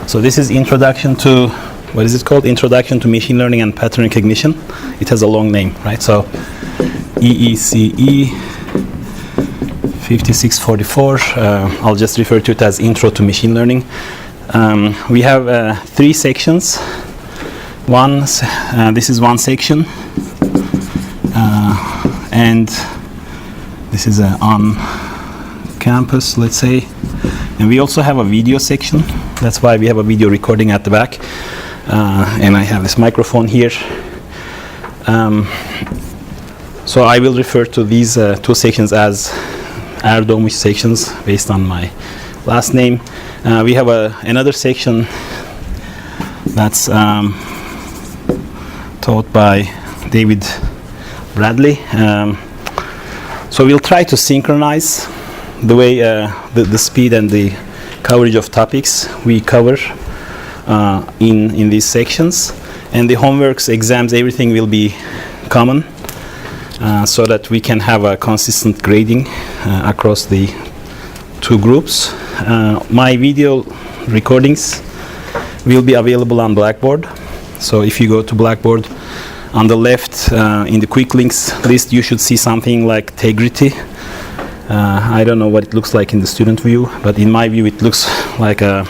So this is introduction to, what is it called? Introduction to Machine Learning and Pattern Recognition. It has a long name, right? So Ecee 5644. I'll just refer to it as Intro to Machine Learning. We have 3 sections. This is one section, and this is on campus, let's say. And we also have a video section. That's why we have a video recording at the back. And I have this microphone here. So I will refer to these 2 sections as Erdoğmuş sections based on my last name. We have another section that's taught by David Bradley. So we'll try to synchronize the way the speed and the coverage of topics we cover in these sections, and the homeworks, exams, everything will be common, so that we can have a consistent grading across the 2 groups. My video recordings will be available on Blackboard. So if you go to Blackboard, on the left in the quick links list, you should see something like integrity. I don't know what it looks like in the student view, but in my view it looks like I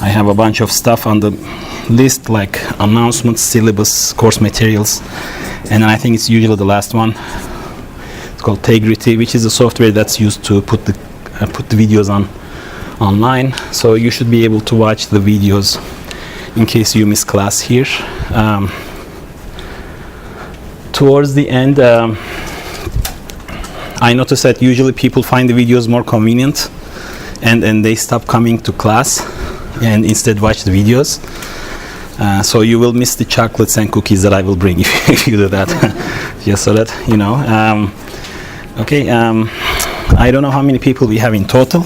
have a bunch of stuff on the list, like announcements, syllabus, course materials, and then I think it's usually the last one. It's called Integrity, which is a software that's used to put the videos online. So you should be able to watch the videos in case you miss class here. Towards the end, I noticed that usually people find the videos more convenient, and they stop coming to class and instead watch the videos. So you will miss the chocolates and cookies that I will bring if you do that. Just so that you know. Okay, I don't know how many people we have in total.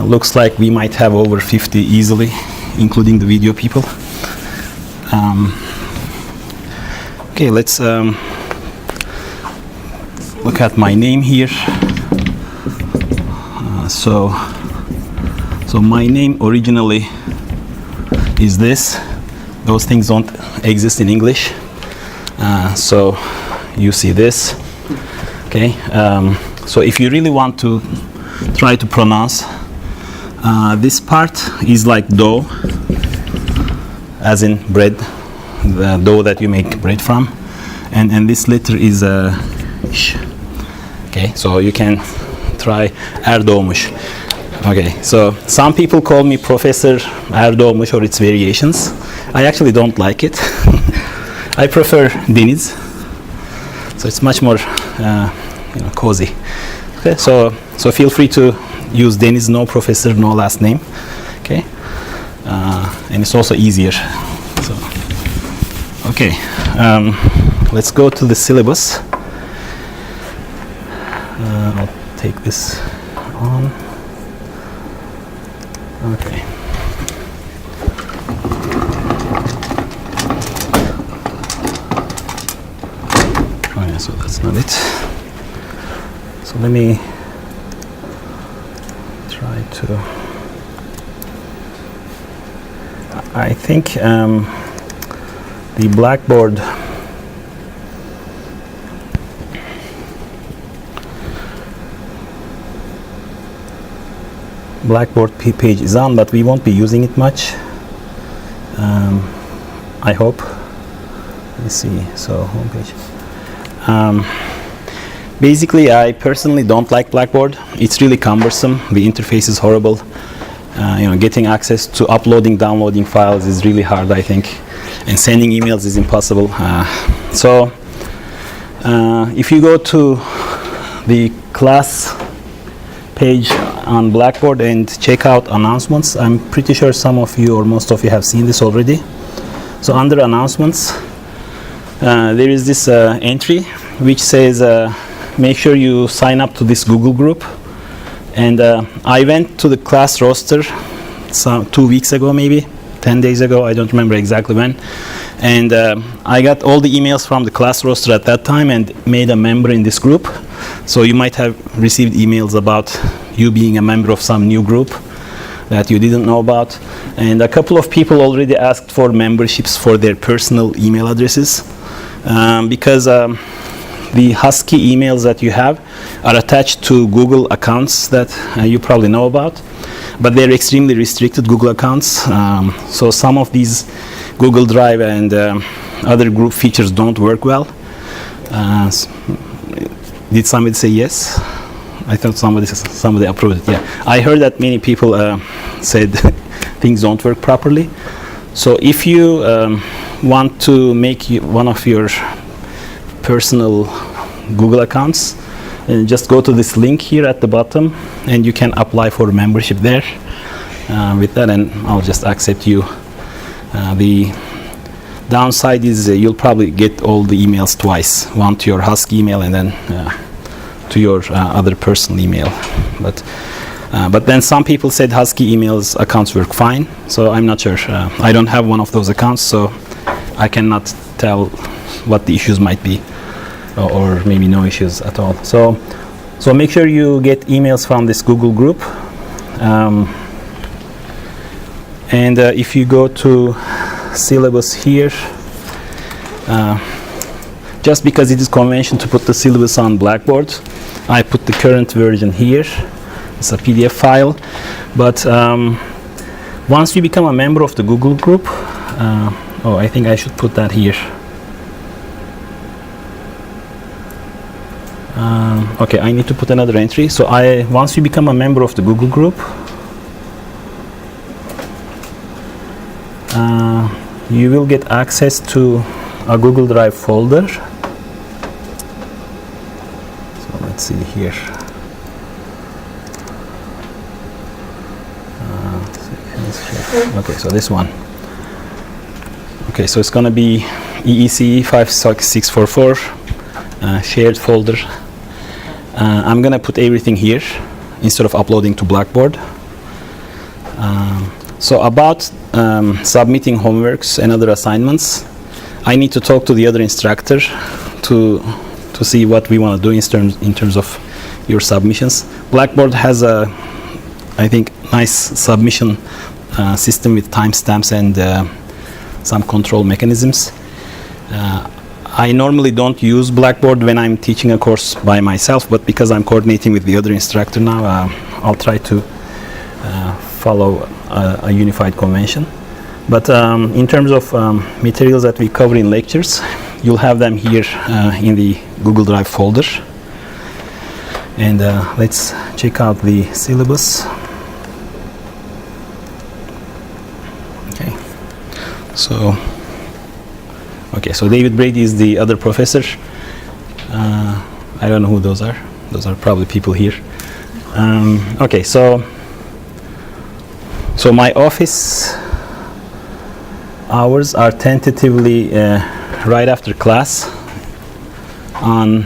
Looks like we might have over 50 easily, including the video people. Okay, let's look at my name here. So my name originally is this. Those things don't exist in English. So you see this. Okay. So if you really want to try to pronounce, this part is like dough, as in bread, the dough that you make bread from, and this letter is sh. Okay, so you can try Erdoğmuş. Okay, so some people call me Professor Erdoğmuş or its variations. I actually don't like it. I prefer Deniz. So it's much more cozy. Okay, so feel free to use Deniz, no professor, no last name. Okay, and it's also easier. So okay, let's go to the syllabus. I'll take this on. Okay. Oh yeah, so that's not it. So let me try to. I think the Blackboard page is on, but we won't be using it much. I hope. Let's see. So homepage. Basically, I personally don't like Blackboard. It's really cumbersome. The interface is horrible. Getting access to uploading, downloading files is really hard, I think, and sending emails is impossible. So if you go to the class page on Blackboard and check out announcements, I'm pretty sure some of you or most of you have seen this already. So under announcements, there is this entry which says make sure you sign up to this Google group. And I went to the class roster 2 weeks ago, maybe 10 days ago, I don't remember exactly when, and I got all the emails from the class roster at that time and made a member in this group. So you might have received emails about you being a member of some new group. that you didn't know about. And a couple of people already asked for memberships for their personal email addresses, because the Husky emails that you have are attached to Google accounts that you probably know about, but they're extremely restricted Google accounts. So some of these Google Drive and other group features don't work well. Did somebody say yes? I thought somebody approved it. Yeah, I heard that many people said things don't work properly. So if you want to make one of your personal Google accounts, and just go to this link here at the bottom, and you can apply for membership there with that, and I'll just accept you. The downside is you'll probably get all the emails twice, one to your Husky email and then to your other personal email. But then some people said Husky emails accounts work fine, so I'm not sure. I don't have one of those accounts, so I cannot tell what the issues might be, or maybe no issues at all. So make sure you get emails from this Google group. And if you go to syllabus here, just because it is convention to put the syllabus on Blackboard, I put the current version here. It's a PDF file, but once you become a member of the Google group, I think I should put that here. Okay, I need to put another entry. So once you become a member of the Google group, you will get access to a Google Drive folder. So let's see here. Okay, so this one. Okay, so it's going to be Ecee 56644 shared folder. I'm going to put everything here instead of uploading to Blackboard. So about submitting homeworks and other assignments, I need to talk to the other instructor to see what we want to do in terms of your submissions. Blackboard has a, I think, nice submission system with timestamps and some control mechanisms. I normally don't use Blackboard when I'm teaching a course by myself, but because I'm coordinating with the other instructor now, I'll try to follow a unified convention. But in terms of materials that we cover in lectures, you'll have them here in the Google Drive folder. And let's check out the syllabus. Okay, so David Brady is the other professor. I don't know who those are. Those are probably people here. Okay, so my office hours are tentatively right after class on,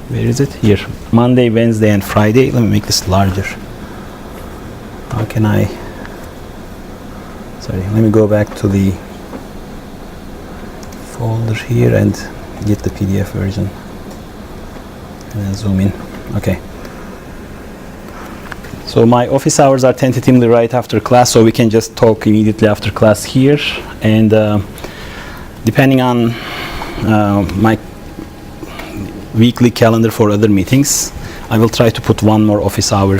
where is it? Here, Monday, Wednesday, and Friday. Let me make this larger. How can I? Sorry, let me go back to the folder here and get the PDF version and then zoom in. Okay. So my office hours are tentatively right after class, so we can just talk immediately after class here. And depending on my weekly calendar for other meetings, I will try to put one more office hour.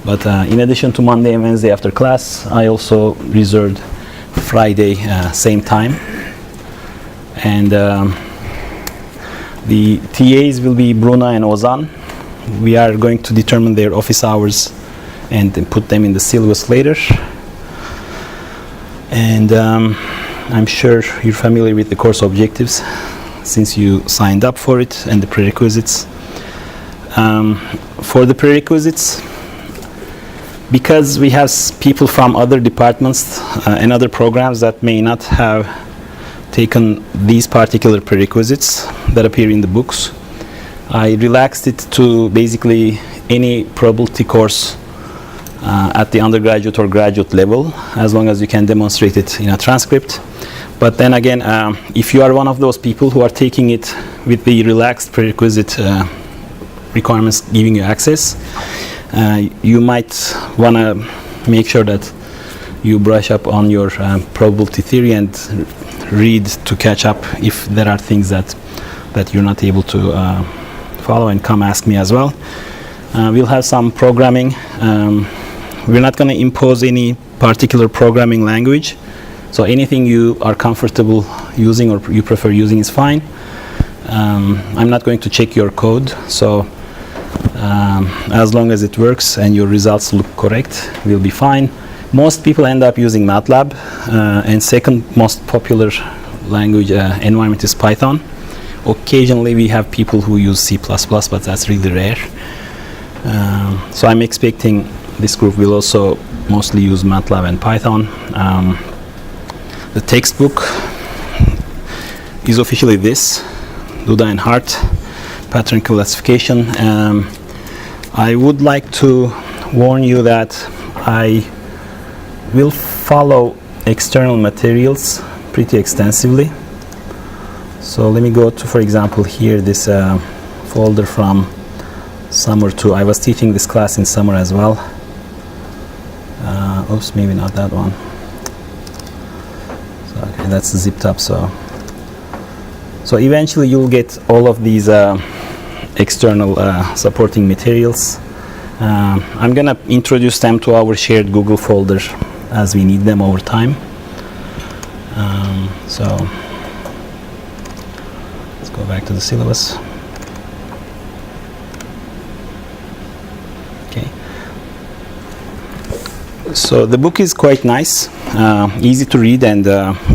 But in addition to Monday and Wednesday after class, I also reserved Friday same time. And the TAs will be Bruna and Ozan. We are going to determine their office hours and then put them in the syllabus later. And I'm sure you're familiar with the course objectives since you signed up for it, and the prerequisites. For the prerequisites, because we have people from other departments and other programs that may not have taken these particular prerequisites that appear in the books, I relaxed it to basically any probability course at the undergraduate or graduate level, as long as you can demonstrate it in a transcript. But then again, if you are one of those people who are taking it with the relaxed prerequisite requirements giving you access, You might want to make sure that you brush up on your probability theory and read to catch up if there are things that you're not able to follow, and come ask me as well. We'll have some programming. We're not going to impose any particular programming language, so anything you are comfortable using or you prefer using is fine. I'm not going to check your code, so as long as it works and your results look correct, we'll be fine. Most people end up using MATLAB, and second most popular language environment is Python. Occasionally we have people who use C++, but that's really rare. So I'm expecting this group will also mostly use MATLAB and Python. The textbook is officially this, Duda and Hart, pattern classification. I would like to warn you that I will follow external materials pretty extensively. So let me go to, for example, here this folder from summer 2. I was teaching this class in summer as well. Oops, maybe not that one. So, okay, that's zipped up. So eventually you'll get all of these external supporting materials. I'm gonna introduce them to our shared Google folder as we need them over time. So let's go back to the syllabus. Okay. So the book is quite nice, easy to read, and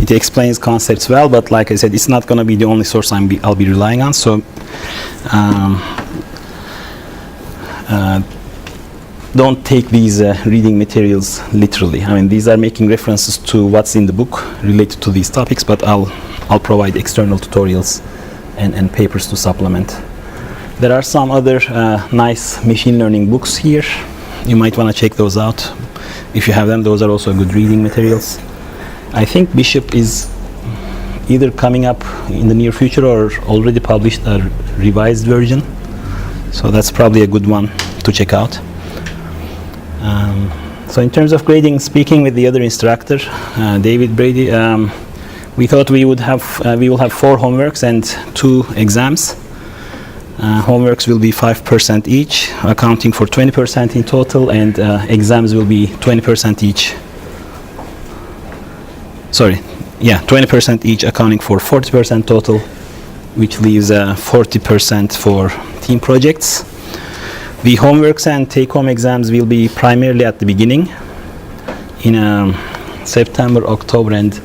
it explains concepts well. But like I said, it's not going to be the only source I'll be relying on. So don't take these reading materials literally. I mean, these are making references to what's in the book related to these topics, but I'll provide external tutorials and papers to supplement. There are some other nice machine learning books here. You might want to check those out. If you have them, those are also good reading materials. I think Bishop is either coming up in the near future or already published a revised version. So that's probably a good one to check out. So in terms of grading, speaking with the other instructor, David Brady, we thought we will have 4 homeworks and 2 exams. Homeworks will be 5% each, accounting for 20% in total, and exams will be 20% each. 20% each, accounting for 40% total, which leaves 40% for team projects. The homeworks and take-home exams will be primarily at the beginning, in September, October, and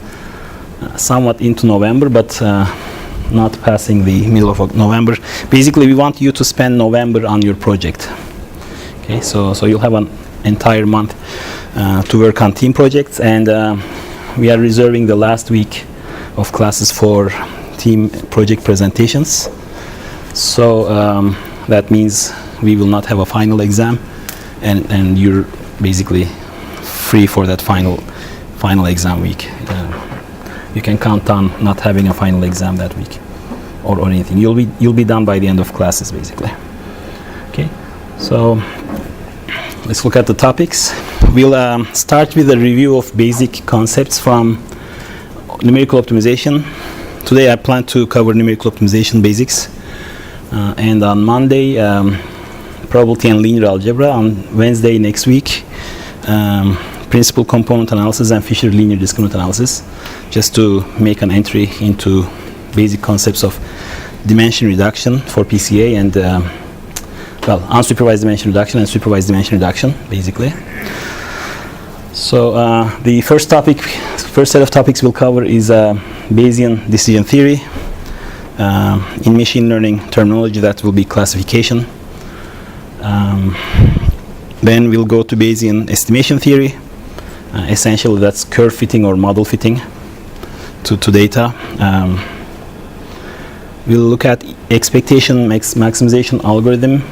somewhat into November, but not passing the middle of November. Basically, we want you to spend November on your project. Okay, so you'll have an entire month to work on team projects, and we are reserving the last week of classes for team project presentations. So that means we will not have a final exam, and you're basically free for that final exam week. You can count on not having a final exam that week or anything. You'll be done by the end of classes, basically. Okay, so let's look at the topics. We'll start with a review of basic concepts from numerical optimization. Today I plan to cover numerical optimization basics, and on Monday probability and linear algebra. On Wednesday next week, principal component analysis and Fisher linear discriminant analysis, just to make an entry into basic concepts of dimension reduction for PCA and unsupervised dimension reduction and supervised dimension reduction, basically. So the first set of topics we'll cover is Bayesian decision theory. In machine learning terminology, that will be classification. Then we'll go to Bayesian estimation theory. Essentially, that's curve fitting or model fitting to data. We'll look at expectation maximization algorithm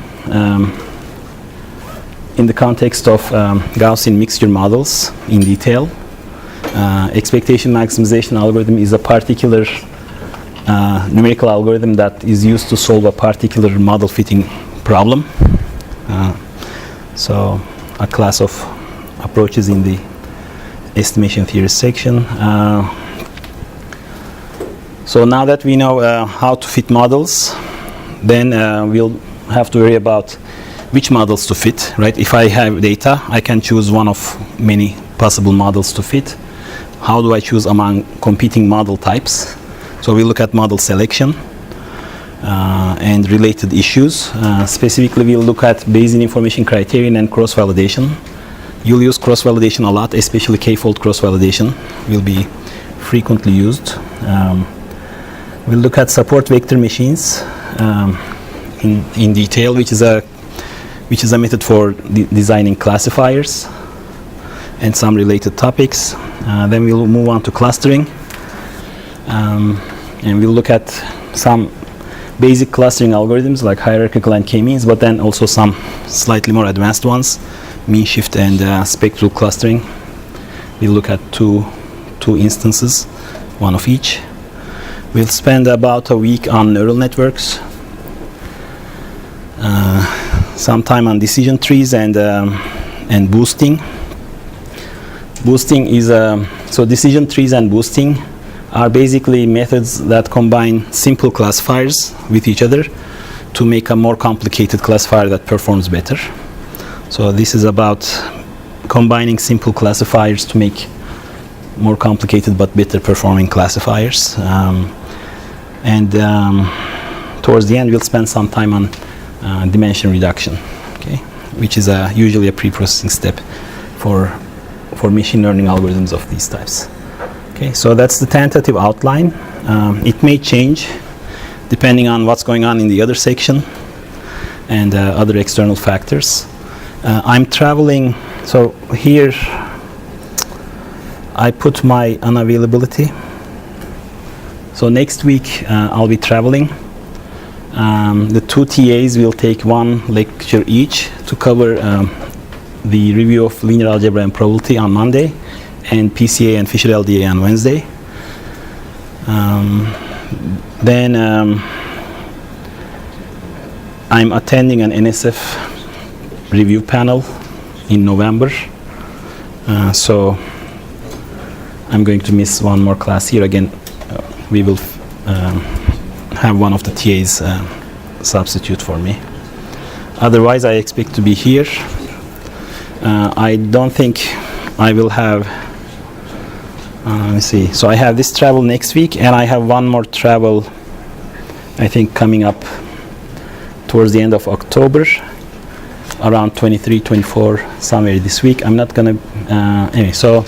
in the context of Gaussian mixture models in detail. Expectation maximization algorithm is a particular numerical algorithm that is used to solve a particular model fitting problem. So a class of approaches in the estimation theory section. So now that we know how to fit models, then we'll have to worry about which models to fit, right? If I have data, I can choose one of many possible models to fit. How do I choose among competing model types? So we look at model selection and related issues. Specifically, we'll look at Bayesian information criterion and cross-validation. You'll use cross-validation a lot, especially k-fold cross-validation will be frequently used. We'll look at support vector machines in detail, which is a method for designing classifiers and some related topics. Then we'll move on to clustering, and we'll look at some basic clustering algorithms like hierarchical and k-means, but then also some slightly more advanced ones, mean shift and spectral clustering. We'll look at two instances, one of each. We'll spend about a week on neural networks, some time on decision trees and boosting. Boosting is so decision trees and boosting are basically methods that combine simple classifiers with each other to make a more complicated classifier that performs better. So this is about combining simple classifiers to make more complicated but better performing classifiers. Towards the end, we'll spend some time on dimension reduction, okay, which is usually a pre-processing step for machine learning algorithms of these types. Okay, so that's the tentative outline. It may change depending on what's going on in the other section and other external factors. I'm traveling, so here I put my unavailability. So next week I'll be traveling. The two TAs will take one lecture each to cover the review of linear algebra and probability on Monday, and PCA and Fisher LDA on Wednesday. Then I'm attending an NSF review panel in November. So I'm going to miss one more class here. Again, we will have one of the TAs substitute for me. Otherwise, I expect to be here. I don't think I will have, let me see, so I have this travel next week, and I have one more travel, I think, coming up towards the end of October, around 23, 24, somewhere this week. I'm not going to, anyway, so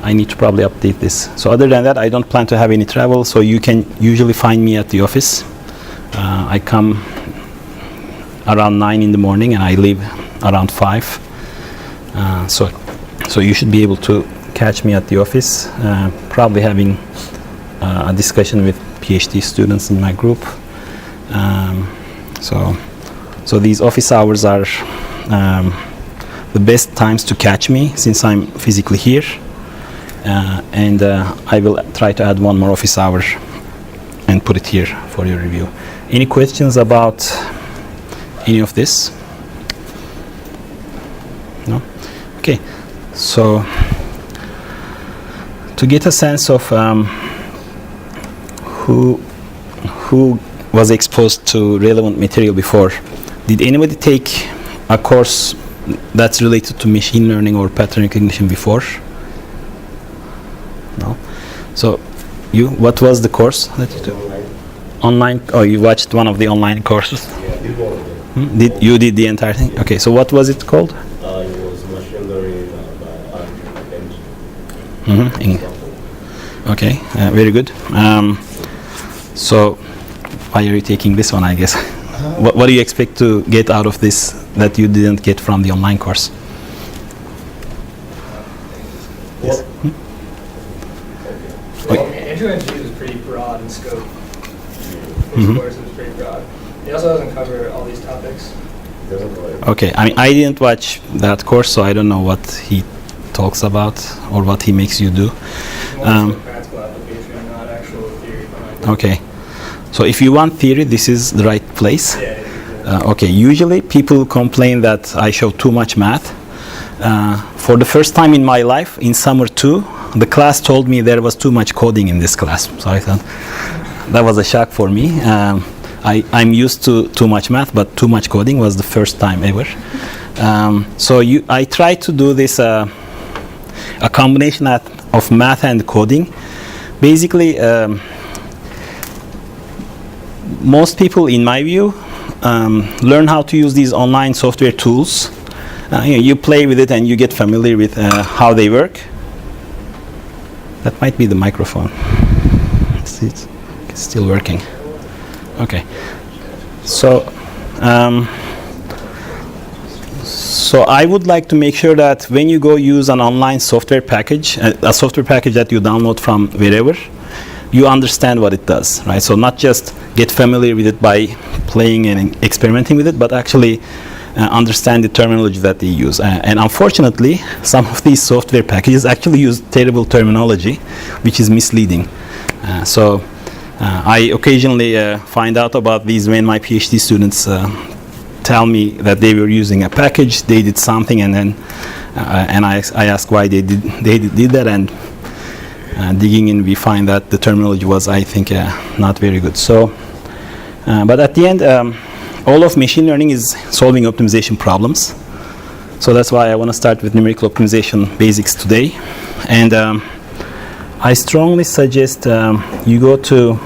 I need to probably update this. So other than that, I don't plan to have any travel, so you can usually find me at the office. I come around 9 in the morning and I leave around 5. So you should be able to catch me at the office, probably having a discussion with PhD students in my group. So these office hours are the best times to catch me since I'm physically here. And I will try to add one more office hour and put it here for your review. Any questions about any of this? No? Okay, so to get a sense of who was exposed to relevant material before, did anybody take a course that's related to machine learning or pattern recognition before? No. So what was the course that you took? Online. Oh, you watched one of the online courses? Yeah, did one of them. You did the entire thing? Okay, so what was it called? It was machine learning by Okay, very good. So why are you taking this one, I guess? What do you expect to get out of this that you didn't get from the online course? Yes. Well, Andrew and G is pretty broad in scope. His course is pretty broad. He also doesn't cover all these topics. Okay, I mean, I didn't watch that course, so I don't know what he talks about or what he makes you do. More practical application, not actual theory behind it. Okay, so if you want theory, this is the right place. Yeah. Okay, usually people complain that I show too much math. For the first time in my life, in summer 2, the class told me there was too much coding in this class. So I thought that was a shock for me. I'm used to too much math, but too much coding was the first time ever. I try to do this a combination of math and coding. Basically, most people, in my view, learn how to use these online software tools. You play with it and you get familiar with how they work. That might be the microphone. It's still working. Okay. So I would like to make sure that when you go use an online software package, a software package that you download from wherever, you understand what it does, right? So not just get familiar with it by playing and experimenting with it, but actually understand the terminology that they use. And unfortunately, some of these software packages actually use terrible terminology, which is misleading. I occasionally find out about these when my PhD students tell me that they were using a package, they did something, and then I ask why they did that, and digging in, we find that the terminology was, I think, not very good. But at the end, all of machine learning is solving optimization problems. So that's why I want to start with numerical optimization basics today. And I strongly suggest you go to,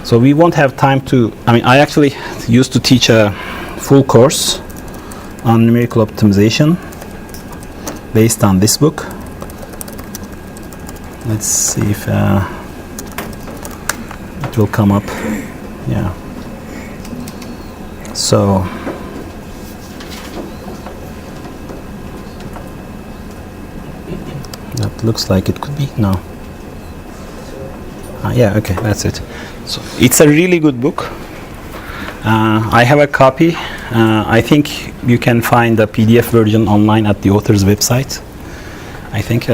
so we won't have time to, I actually used to teach a full course on numerical optimization based on this book. Let's see if it will come up. Yeah. So that looks like it could be. No. Yeah, okay, that's it. So it's a really good book. I have a copy. I think you can find the PDF version online at the author's website, I think.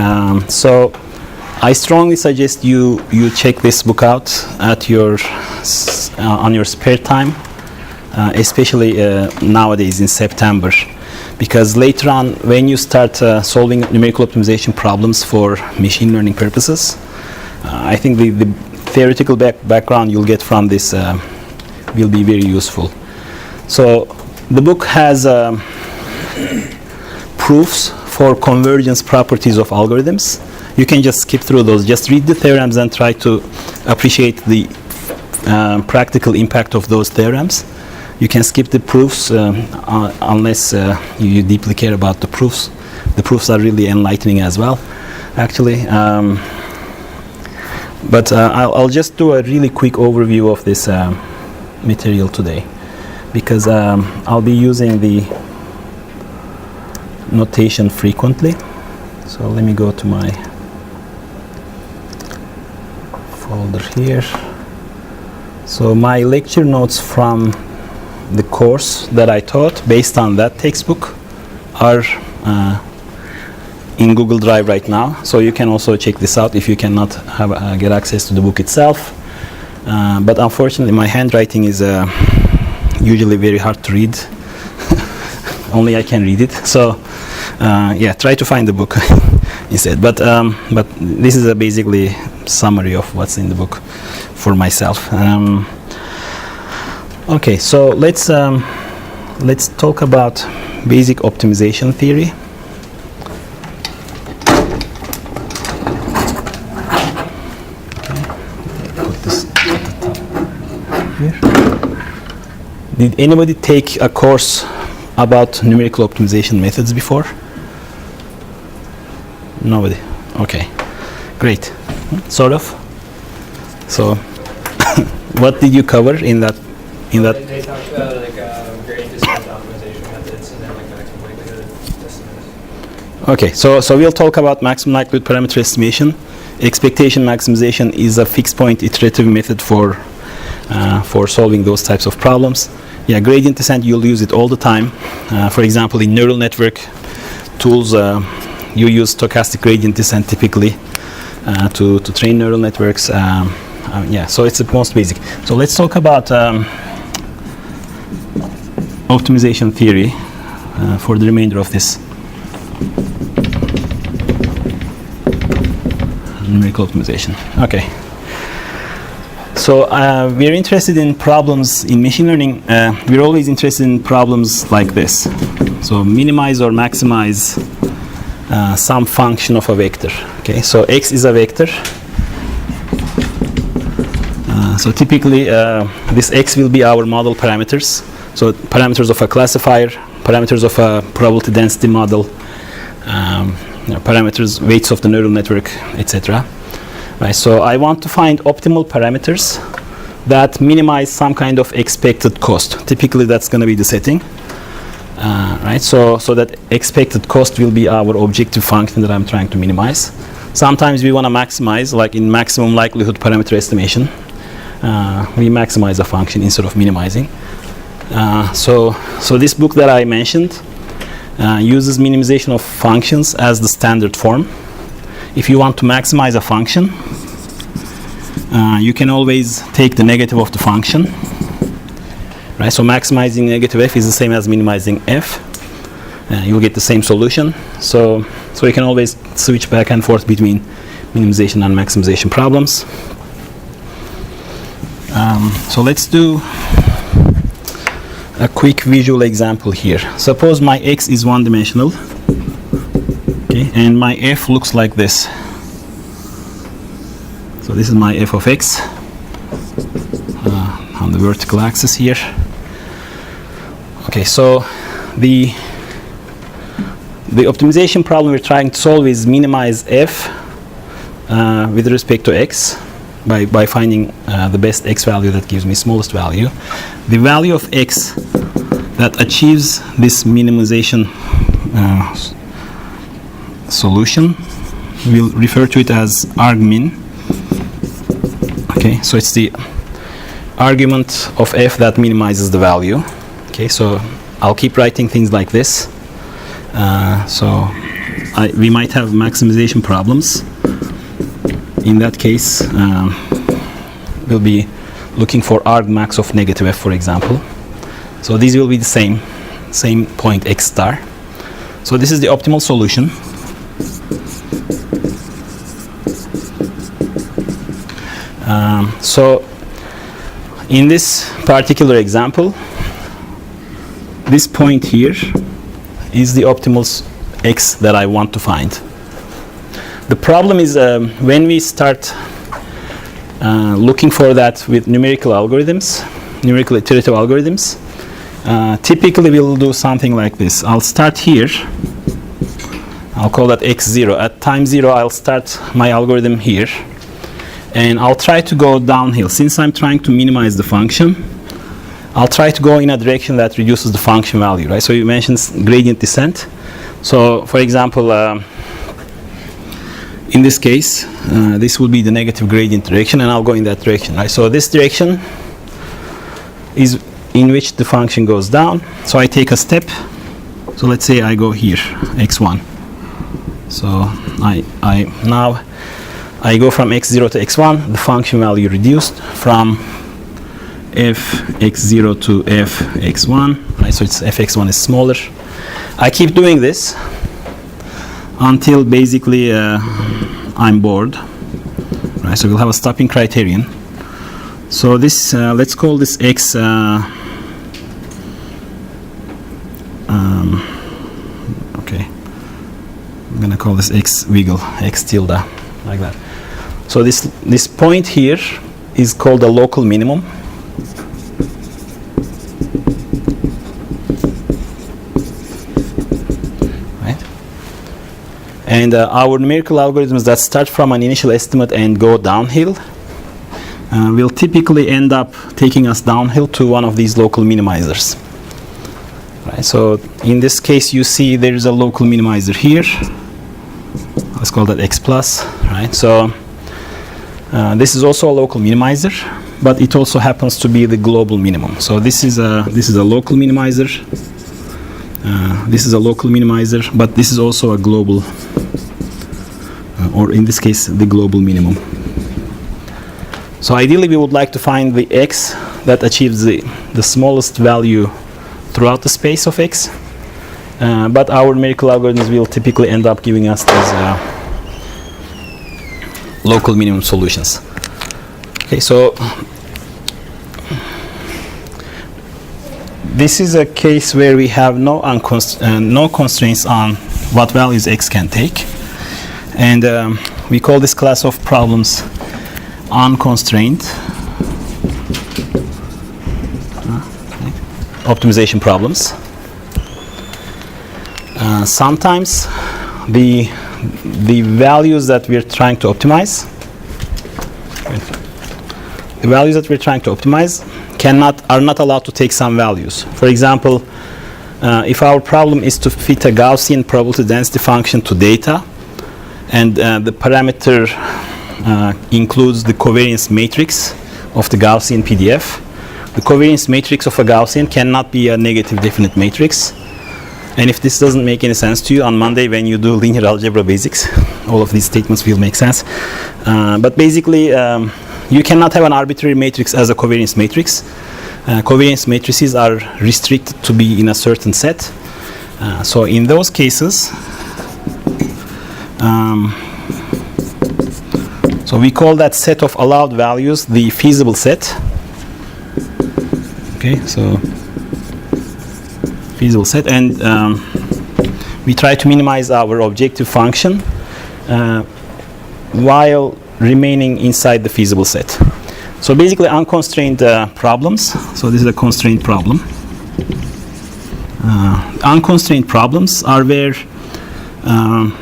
So I strongly suggest you check this book out at on your spare time, especially nowadays in September, because later on when you start solving numerical optimization problems for machine learning purposes, I think the theoretical background you'll get from this will be very useful. So the book has proofs for convergence properties of algorithms. You can just skip through those. Just read the theorems and try to appreciate the practical impact of those theorems. You can skip the proofs unless you deeply care about the proofs. The proofs are really enlightening as well, actually. But I'll just do a really quick overview of this material today, because I'll be using the notation frequently. So let me go to my folder here. So my lecture notes from the course that I taught based on that textbook are in Google Drive right now. So you can also check this out if you cannot get access to the book itself. But unfortunately, my handwriting is usually very hard to read. Only I can read it. So yeah, try to find the book instead. But this is a basically summary of what's in the book for myself. Okay, so let's talk about basic optimization theory. Put this at the top here. Did anybody take a course about numerical optimization methods before? Nobody. Okay, great. Sort of. So, what did you cover in that? They talked about gradient descent optimization methods and then maximum likelihood estimates. Okay, so we'll talk about maximum likelihood parameter estimation. Expectation maximization is a fixed point iterative method for solving those types of problems. Yeah, gradient descent, you'll use it all the time. For example, in neural network tools, you use stochastic gradient descent typically to train neural networks. Yeah, so it's the most basic. So let's talk about optimization theory for the remainder of this numerical optimization. Okay. So we're interested in problems in machine learning. We're always interested in problems like this. So minimize or maximize some function of a vector. Okay. So x is a vector. So typically, this x will be our model parameters. So parameters of a classifier, parameters of a probability density model, parameters, weights of the neural network, etc. Right. So I want to find optimal parameters that minimize some kind of expected cost. Typically, that's going to be the setting. Right. So that expected cost will be our objective function that I'm trying to minimize. Sometimes we want to maximize, like in maximum likelihood parameter estimation. We maximize a function instead of minimizing. So this book that I mentioned uses minimization of functions as the standard form. If you want to maximize a function, you can always take the negative of the function. Right? So maximizing negative f is the same as minimizing f. You'll get the same solution. So you can always switch back and forth between minimization and maximization problems. So let's do a quick visual example here. Suppose my x is one-dimensional, okay, and my f looks like this. So this is my f of x on the vertical axis here. Okay, so the optimization problem we're trying to solve is minimize f with respect to x. By finding the best x value that gives me smallest value. The value of x that achieves this minimization solution, we'll refer to it as argmin. Okay, so it's the argument of f that minimizes the value. Okay, so I'll keep writing things like this. We might have maximization problems. In that case, we'll be looking for argmax of negative f, for example. So these will be the same point x star. So this is the optimal solution. So in this particular example, this point here is the optimal x that I want to find. The problem is when we start looking for that with numerical algorithms, numerical iterative algorithms, typically we'll do something like this. I'll start here. I'll call that x0. At time 0, I'll start my algorithm here. And I'll try to go downhill. Since I'm trying to minimize the function, I'll try to go in a direction that reduces the function value, right? So you mentioned gradient descent. So, for example, in this case, this will be the negative gradient direction, and I'll go in that direction, right? So this direction is in which the function goes down. So I take a step. So let's say I go here, x1. So I go from x0 to x1. The function value reduced from fx0 to fx1, right? So it's fx1 is smaller. I keep doing this until basically I'm bored, right? So we'll have a stopping criterion. So this, let's call this x. Okay, I'm gonna call this x wiggle, x tilde, like that. So this point here is called a local minimum. And our numerical algorithms that start from an initial estimate and go downhill will typically end up taking us downhill to one of these local minimizers. Right, so in this case, you see there is a local minimizer here. Let's call that x plus. Right, so this is also a local minimizer, but it also happens to be the global minimum. So this is a local minimizer. This is a local minimizer, but this is also a global, or in this case, the global minimum. So ideally, we would like to find the x that achieves the smallest value throughout the space of X, but our numerical algorithms will typically end up giving us these local minimum solutions. Okay, so this is a case where we have no constraints on what values X can take, and we call this class of problems unconstrained optimization problems. Sometimes the values that we're trying to optimize, are not allowed to take some values. For example, if our problem is to fit a Gaussian probability density function to data, and the parameter includes the covariance matrix of the Gaussian PDF, the covariance matrix of a Gaussian cannot be a negative definite matrix. And if this doesn't make any sense to you, on Monday when you do linear algebra basics, all of these statements will make sense. But basically, you cannot have an arbitrary matrix as a covariance matrix. Covariance matrices are restricted to be in a certain set. So in those cases, so we call that set of allowed values the feasible set. Okay, so feasible set, and we try to minimize our objective function while remaining inside the feasible set. So basically unconstrained problems. So this is a constrained problem. Unconstrained problems are where,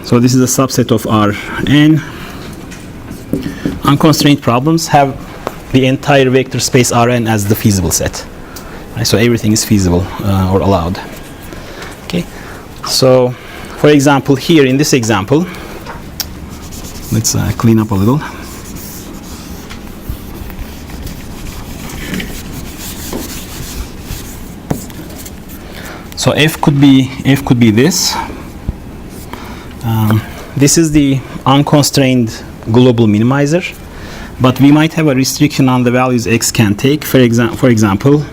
so this is a subset of Rn. Unconstrained problems have the entire vector space Rn as the feasible set. Right? So everything is feasible or allowed. Okay. So, for example, here in this example, let's clean up a little. So f could be this. This is the unconstrained global minimizer, but we might have a restriction on the values x can take. For example,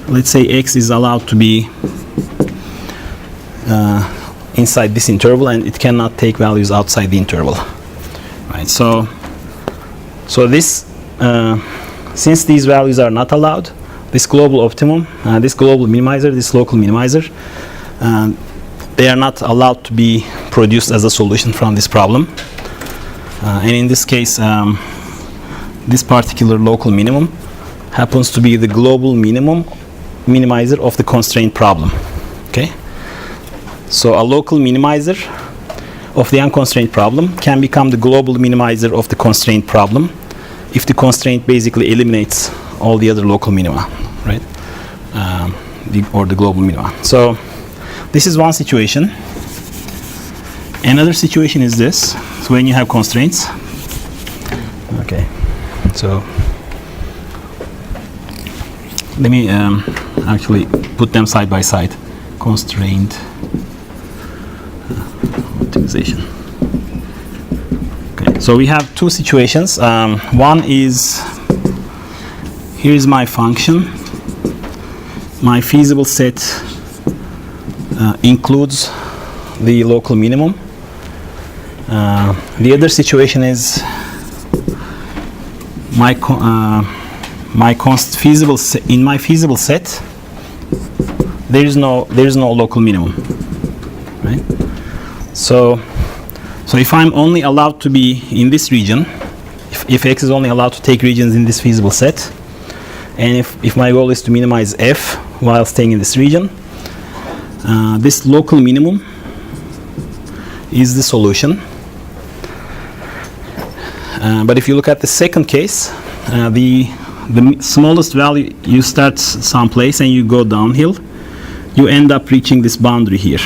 let's say x is allowed to be inside this interval, and it cannot take values outside the interval. Right. So this, since these values are not allowed, this global optimum, this global minimizer, this local minimizer, they are not allowed to be produced as a solution from this problem. And in this case, this particular local minimum happens to be the global minimizer of the constraint problem. Okay. So a local minimizer of the unconstrained problem can become the global minimizer of the constraint problem if the constraint basically eliminates all the other local minima, right? Or the global minima. So this is one situation. Another situation is this. So when you have constraints. Okay. So let me actually put them side by side. Constrained optimization. Okay. So we have two situations. One is, here is my function. My feasible set includes the local minimum. The other situation is in my feasible set there is no local minimum, right? So if I'm only allowed to be in this region, if x is only allowed to take regions in this feasible set, and if my goal is to minimize f while staying in this region, this local minimum is the solution. But if you look at the second case, the smallest value, you start someplace and you go downhill, you end up reaching this boundary here,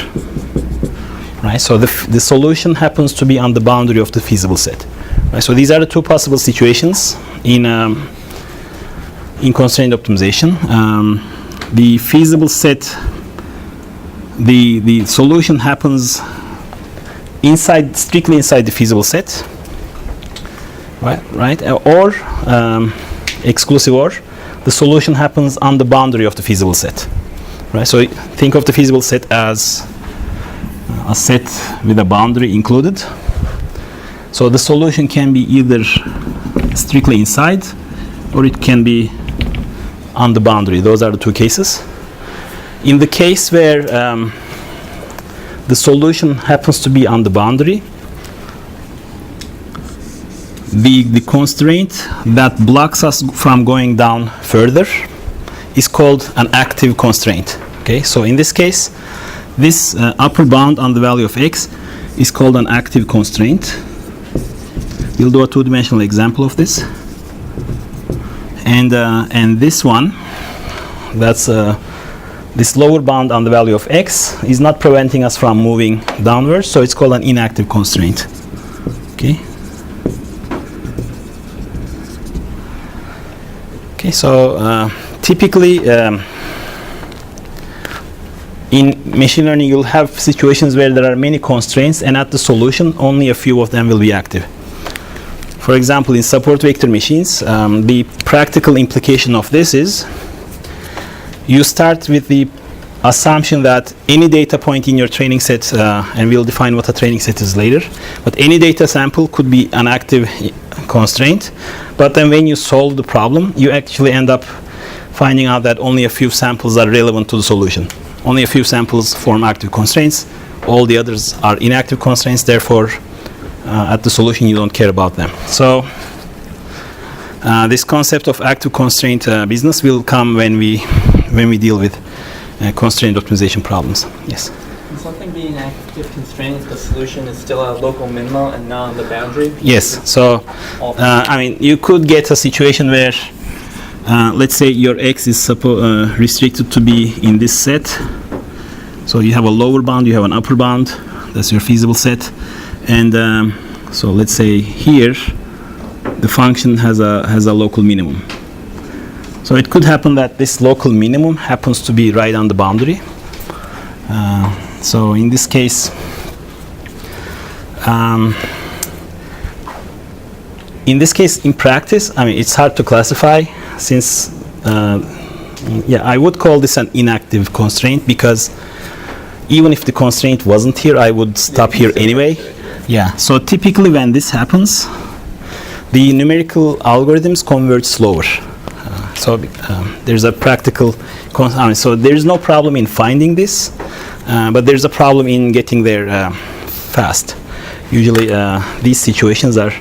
right? So the solution happens to be on the boundary of the feasible set, right? So these are the two possible situations in constrained optimization. The feasible set, the solution happens strictly inside the feasible set, right? Or exclusive, or the solution happens on the boundary of the feasible set. right? So think of the feasible set as a set with a boundary included. So the solution can be either strictly inside, or it can be on the boundary. Those are the two cases. In the case where the solution happens to be on the boundary, the constraint that blocks us from going down further is called an active constraint. Okay, so in this case, this upper bound on the value of x is called an active constraint. We'll do a two-dimensional example of this. And this one, that's this lower bound on the value of x is not preventing us from moving downwards, so it's called an inactive constraint. Okay. Okay, so typically in machine learning you'll have situations where there are many constraints, and at the solution only a few of them will be active. For example, in support vector machines, the practical implication of this is you start with the assumption that any data point in your training set, and we'll define what a training set is later, but any data sample could be an active constraint. But then when you solve the problem, you actually end up finding out that only a few samples are relevant to the solution. Only a few samples form active constraints. All the others are inactive constraints. Therefore, at the solution, you don't care about them. So this concept of active constraint business will come when we deal with constraint optimization problems. Yes. Can something be an active constraint if the solution is still a local minima and not on the boundary? Yes. So I mean, you could get a situation where let's say your x is restricted to be in this set. So you have a lower bound, you have an upper bound. That's your feasible set. And so let's say here the function has a local minimum. So it could happen that this local minimum happens to be right on the boundary. So in this case, in practice, I mean, it's hard to classify, since I would call this an inactive constraint, because even if the constraint wasn't here, I would stop here anyway. Yeah. So typically when this happens, the numerical algorithms converge slower. So there's a practical, so there's no problem in finding this, but there's a problem in getting there fast. Usually these situations are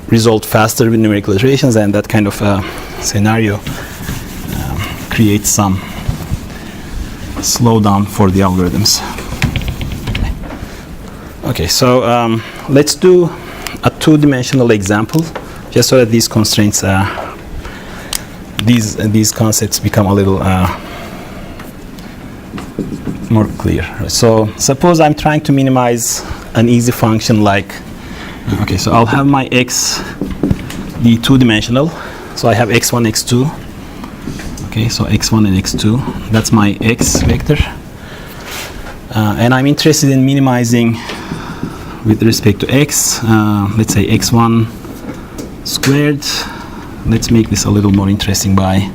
resolved faster with numerical iterations, and that kind of scenario creates some slowdown for the algorithms. Okay, so let's do a two-dimensional example, just so that these constraints, these concepts become a little more clear. So suppose I'm trying to minimize an easy function like, okay, so I'll have my x be two-dimensional. So I have x1, x2. Okay, so x1 and x2. That's my x vector. And I'm interested in minimizing with respect to x, let's say x1 squared. Let's make this a little more interesting by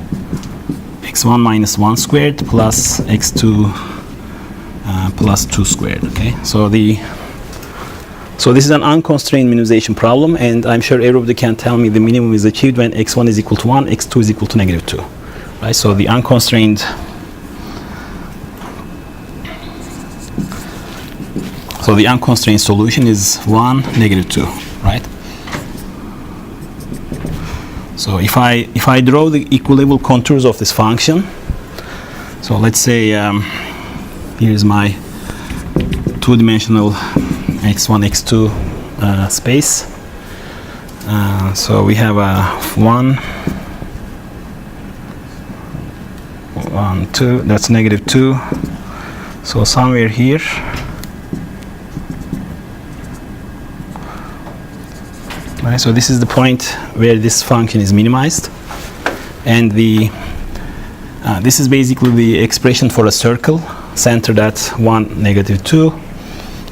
x1 minus 1 squared plus x2 plus 2 squared. Okay, so this is an unconstrained minimization problem, and I'm sure everybody can tell me the minimum is achieved when x1 is equal to 1, x2 is equal to negative 2. Right? So the unconstrained solution is 1, negative 2, right? So if I draw the equilevel contours of this function, so let's say here's my two-dimensional x1, x2 space. So we have a 1, 2, that's negative 2. So somewhere here, right, so this is the point where this function is minimized, and this is basically the expression for a circle centered at 1, negative 2.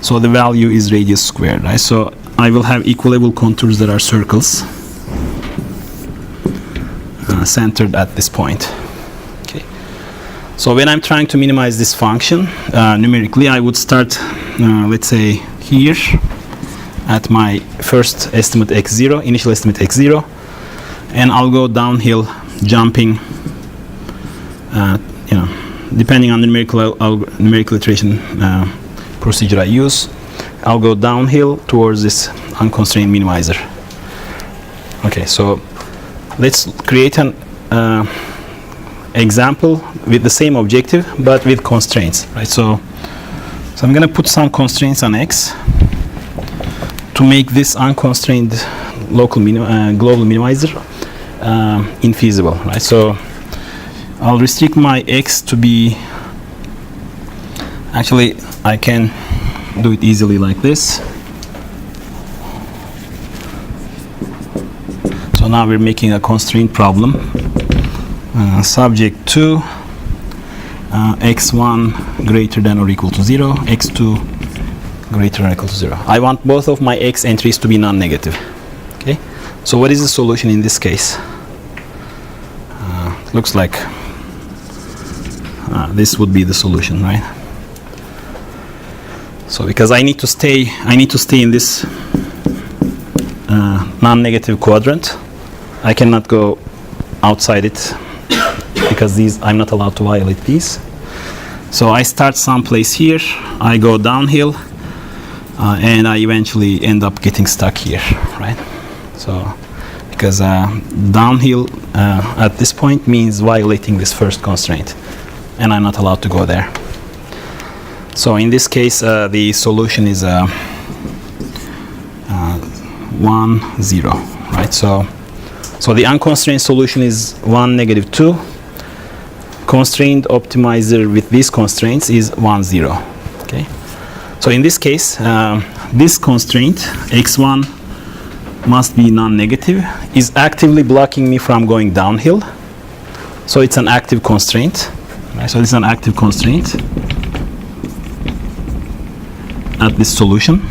So the value is radius squared, right? So I will have equilevel contours that are circles centered at this point. Okay. So when I'm trying to minimize this function numerically, I would start, let's say, here at my first estimate x0, initial estimate x0, and I'll go downhill, jumping, depending on the numerical iteration procedure I use, I'll go downhill towards this unconstrained minimizer. Okay, so let's create an example with the same objective but with constraints, right? So I'm going to put some constraints on x to make this unconstrained global minimizer infeasible, right? So I'll restrict my x to be, actually I can do it easily like this. So now we're making a constraint problem. Subject to x1 greater than or equal to 0, x2 greater than or equal to 0. I want both of my x entries to be non-negative. Okay. So what is the solution in this case? Looks like this would be the solution, right? So because I need to stay in this non-negative quadrant, I cannot go outside it because I'm not allowed to violate these. So I start someplace here, I go downhill, and I eventually end up getting stuck here, right? So because downhill at this point means violating this first constraint, and I'm not allowed to go there. So in this case, the solution is 1, 0, right? So the unconstrained solution is 1, negative 2. Constrained optimizer with these constraints is 1, 0. Okay. So in this case, this constraint x1 must be non-negative is actively blocking me from going downhill. So it's an active constraint. Right? So it's an active constraint at this solution.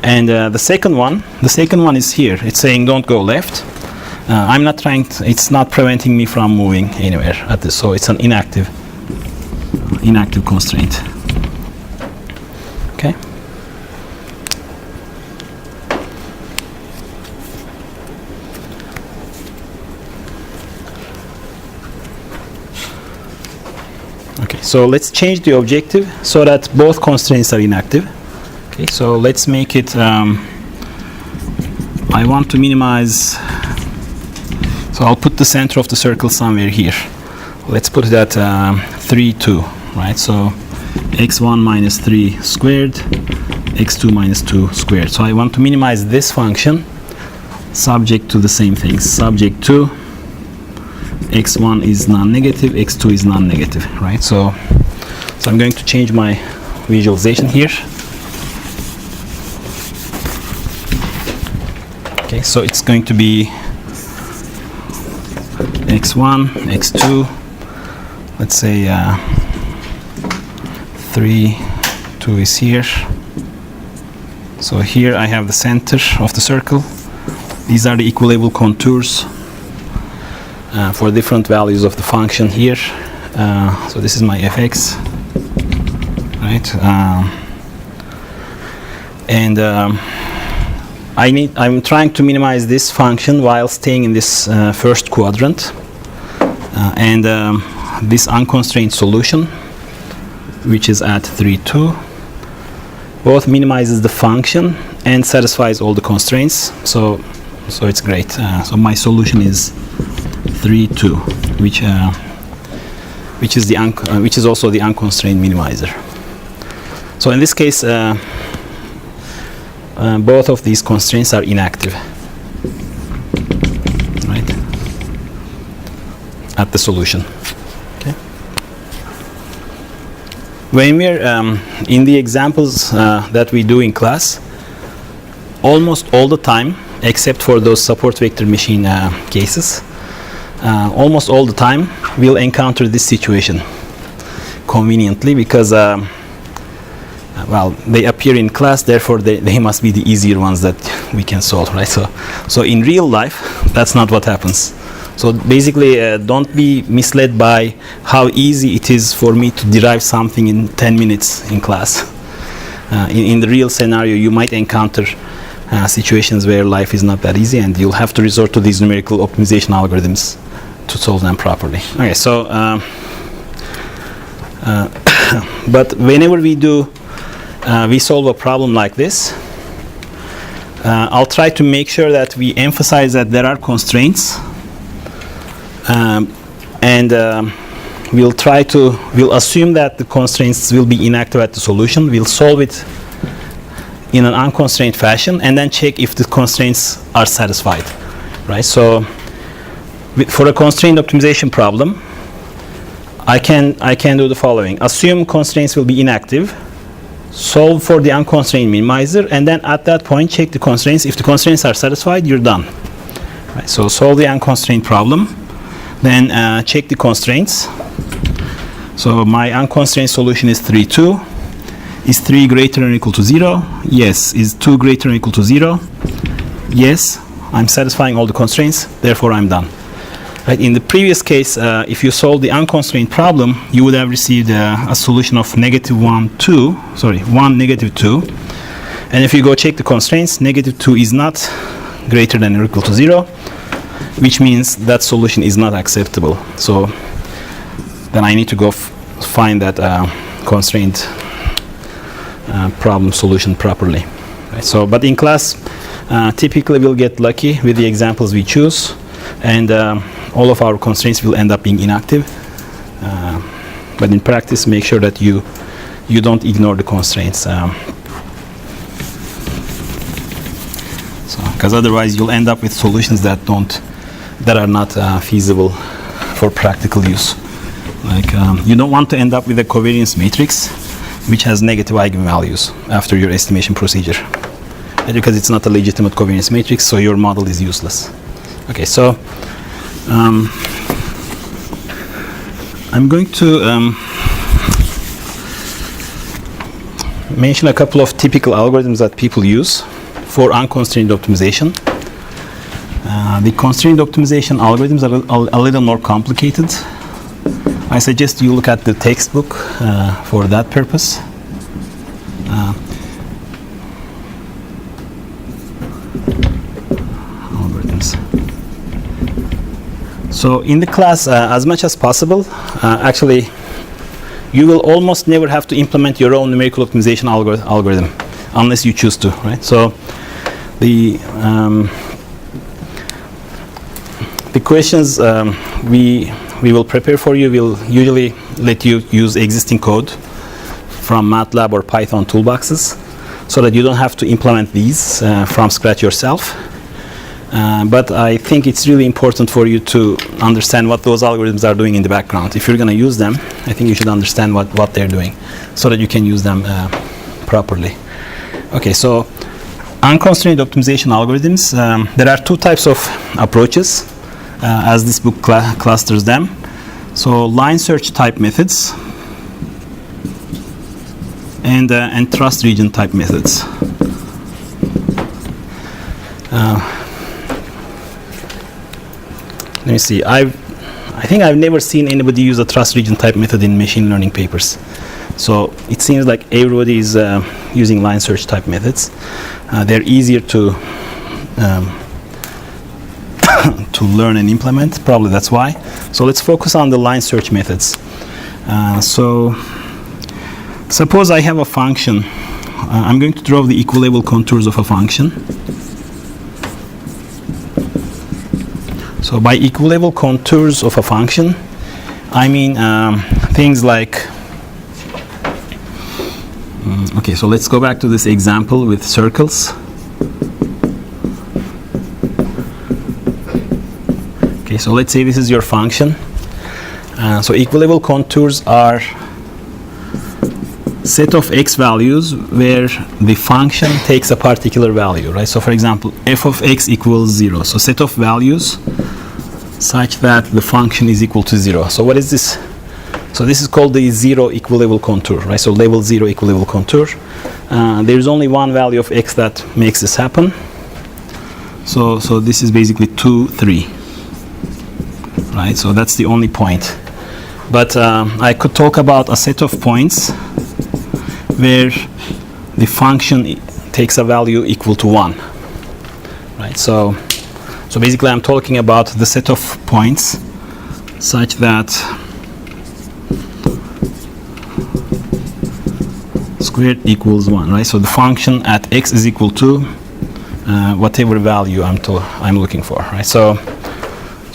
And the second one is here. It's saying don't go left. I'm not trying to, it's not preventing me from moving anywhere at this, so it's an inactive constraint. Okay. Okay, so let's change the objective so that both constraints are inactive. Okay, so let's make it, I want to minimize. So I'll put the center of the circle somewhere here. Let's put it at 3, 2, right? So x1 minus 3 squared, x2 minus 2 squared. So I want to minimize this function subject to the same things. Subject to x1 is non-negative, x2 is non-negative, right? So I'm going to change my visualization here. Okay, so it's going to be x1, x2, let's say 3, 2 is here. So here I have the center of the circle. These are the equilable contours for different values of the function here. So this is my fx, right? I'm trying to minimize this function while staying in this first quadrant. This unconstrained solution, which is at 3, 2, both minimizes the function and satisfies all the constraints. So it's great. So my solution is 3, 2, which is also the unconstrained minimizer. So in this case, both of these constraints are inactive, right, at the solution. Okay. When we're in the examples that we do in class, almost all the time, except for those support vector machine cases, almost all the time we'll encounter this situation conveniently because well, they appear in class, therefore they must be the easier ones that we can solve, right? So in real life, that's not what happens. So basically, don't be misled by how easy it is for me to derive something in 10 minutes in class. In the real scenario, you might encounter situations where life is not that easy, and you'll have to resort to these numerical optimization algorithms to solve them properly. Okay, so but whenever we solve a problem like this, I'll try to make sure that we emphasize that there are constraints, and we'll assume that the constraints will be inactive at the solution. We'll solve it in an unconstrained fashion, and then check if the constraints are satisfied, right? So for a constrained optimization problem, I can do the following: assume constraints will be inactive, solve for the unconstrained minimizer, and then at that point check the constraints. If the constraints are satisfied, you're done. Right, so solve the unconstrained problem, then check the constraints. So my unconstrained solution is 3, 2. Is 3 greater than or equal to 0? Yes. Is 2 greater than or equal to 0? Yes. I'm satisfying all the constraints, therefore I'm done. Right, in the previous case, if you solve the unconstrained problem, you would have received a solution of -1, 2. Sorry, 1, -2. And if you go check the constraints, -2 is not greater than or equal to 0, which means that solution is not acceptable. So then I need to go find that constrained problem solution properly. Right, so, but in class, typically we'll get lucky with the examples we choose, and all of our constraints will end up being inactive. But in practice, make sure that you don't ignore the constraints, because otherwise you'll end up with solutions that are not feasible for practical use. Like you don't want to end up with a covariance matrix which has negative eigenvalues after your estimation procedure, because it's not a legitimate covariance matrix, so your model is useless. Okay, so I'm going to mention a couple of typical algorithms that people use for unconstrained optimization. The constrained optimization algorithms are a little more complicated. I suggest you look at the textbook for that purpose. Algorithms. So in the class, as much as possible, actually, you will almost never have to implement your own numerical optimization algorithm unless you choose to, right? So the questions we will prepare for you will usually let you use existing code from MATLAB or Python toolboxes, so that you don't have to implement these from scratch yourself. But I think it's really important for you to understand what those algorithms are doing in the background. If you're going to use them, I think you should understand what they're doing, so that you can use them properly. Okay, so unconstrained optimization algorithms, there are two types of approaches, as this book clusters them. So line search type methods and trust region type methods. Let me see. I think I've never seen anybody use a trust region type method in machine learning papers. So it seems like everybody is using line search type methods. They're easier to to learn and implement. Probably that's why. So let's focus on the line search methods. So suppose I have a function. I'm going to draw the equilevel contours of a function. So by equilevel contours of a function, I mean things like, okay, so let's go back to this example with circles. Okay, so let's say this is your function. So equilevel contours are set of x values where the function takes a particular value, right? So for example, f of x equals 0. So set of values such that the function is equal to 0. So what is this? So this is called the zero equilevel contour, right? So level 0 equilevel contour. There is only one value of x that makes this happen. So this is basically 2, 3. right? So that's the only point. But I could talk about a set of points where the function takes a value equal to 1, right? So basically I'm talking about the set of points such that squared equals 1, right? So the function at x is equal to whatever value I'm looking for, right? So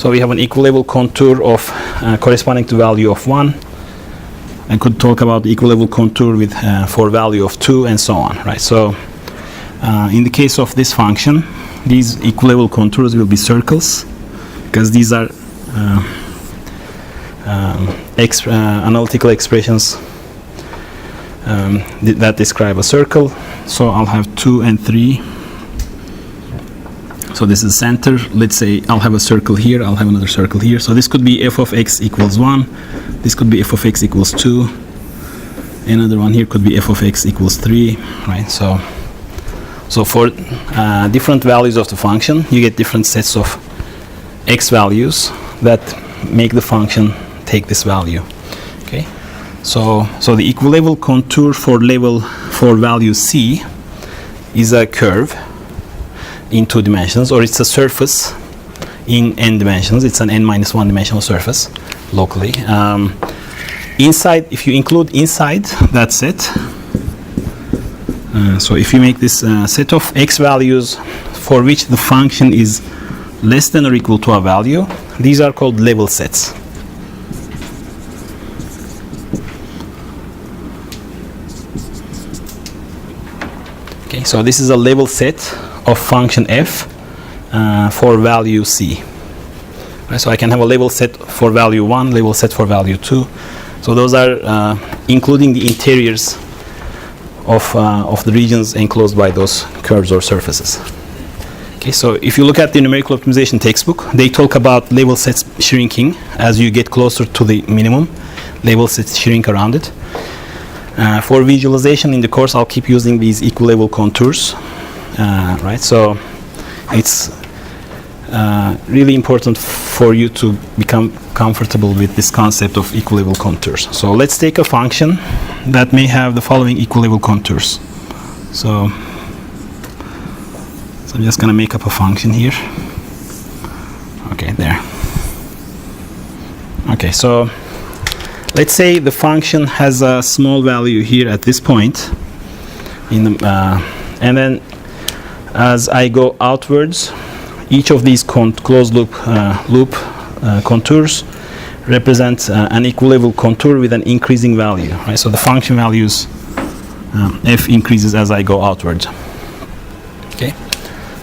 we have an equilevel contour of corresponding to value of 1. I could talk about the equilevel contour with for value of 2 and so on, right? So in the case of this function, these equilevel contours will be circles because these are analytical expressions that describe a circle. So I'll have 2 and 3. So this is center. Let's say I'll have a circle here, I'll have another circle here. So this could be f of x equals 1. This could be f of x equals 2. Another one here could be f of x equals 3, right? So for different values of the function, you get different sets of x values that make the function take this value. Okay. So the equilevel contour for value c is a curve in 2 dimensions, or it's a surface in n dimensions. It's an n-1 dimensional surface locally. Inside, if you include inside that set, so if you make this set of x values for which the function is less than or equal to a value, these are called level sets. Okay, so this is a level set of function f for value c. Right, so I can have a level set for value 1, level set for value 2. So those are including the interiors of the regions enclosed by those curves or surfaces. Okay, so if you look at the numerical optimization textbook, they talk about level sets shrinking as you get closer to the minimum. Level sets shrink around it. For visualization in the course, I'll keep using these equilevel contours. Right, so it's really important for you to become comfortable with this concept of equilevel contours. So let's take a function that may have the following equilevel contours. So I'm just going to make up a function here. Okay, there. Okay, so let's say the function has a small value here at this point, and then as I go outwards, each of these closed loop contours represents an equilevel contour with an increasing value. Right? So the function values f increases as I go outwards. Okay,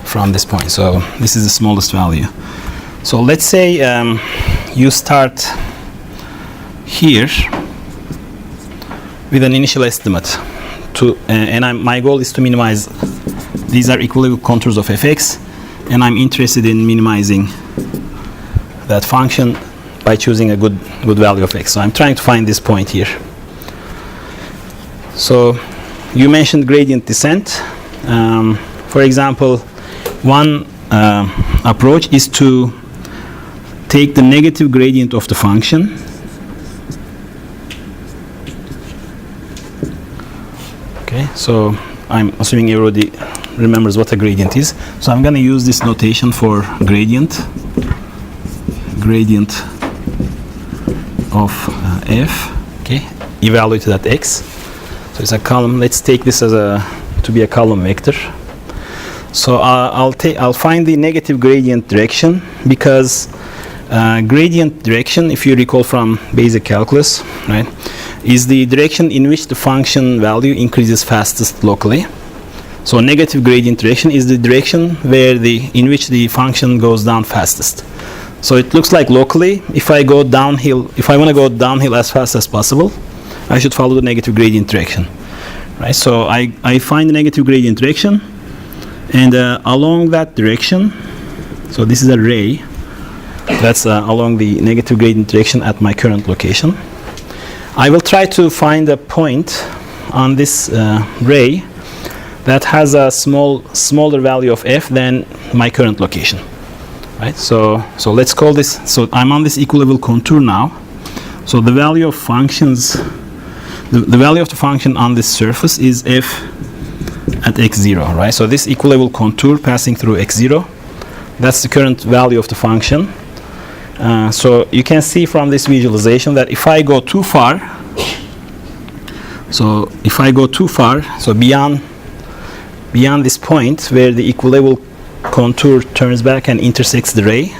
from this point. So this is the smallest value. So let's say you start here with an initial estimate and my goal is to minimize. These are equilevel contours of fx, and I'm interested in minimizing that function by choosing a good value of x. So I'm trying to find this point here. So you mentioned gradient descent. For example, one approach is to take the negative gradient of the function Okay, so I'm assuming everybody remembers what a gradient is. So I'm going to use this notation for gradient of f, okay, evaluated at x. So it's a column. Let's take this as to be a column vector. So I'll find the negative gradient direction, because gradient direction, if you recall from basic calculus, right, is the direction in which the function value increases fastest locally. So negative gradient direction is the direction in which the function goes down fastest. So it looks like locally, if I want to go downhill as fast as possible, I should follow the negative gradient direction, right? So I find the negative gradient direction, and along that direction, so this is a ray that's along the negative gradient direction at my current location. I will try to find a point on this ray that has a smaller value of f than my current location, right? So let's call this, so I'm on this equilevel contour now. So the value of functions, the value of the function on this surface is f at x0, right? So this equilevel contour passing through x0, that's the current value of the function. So you can see from this visualization that if I go too far, so beyond this point where the equilevel contour turns back and intersects the ray,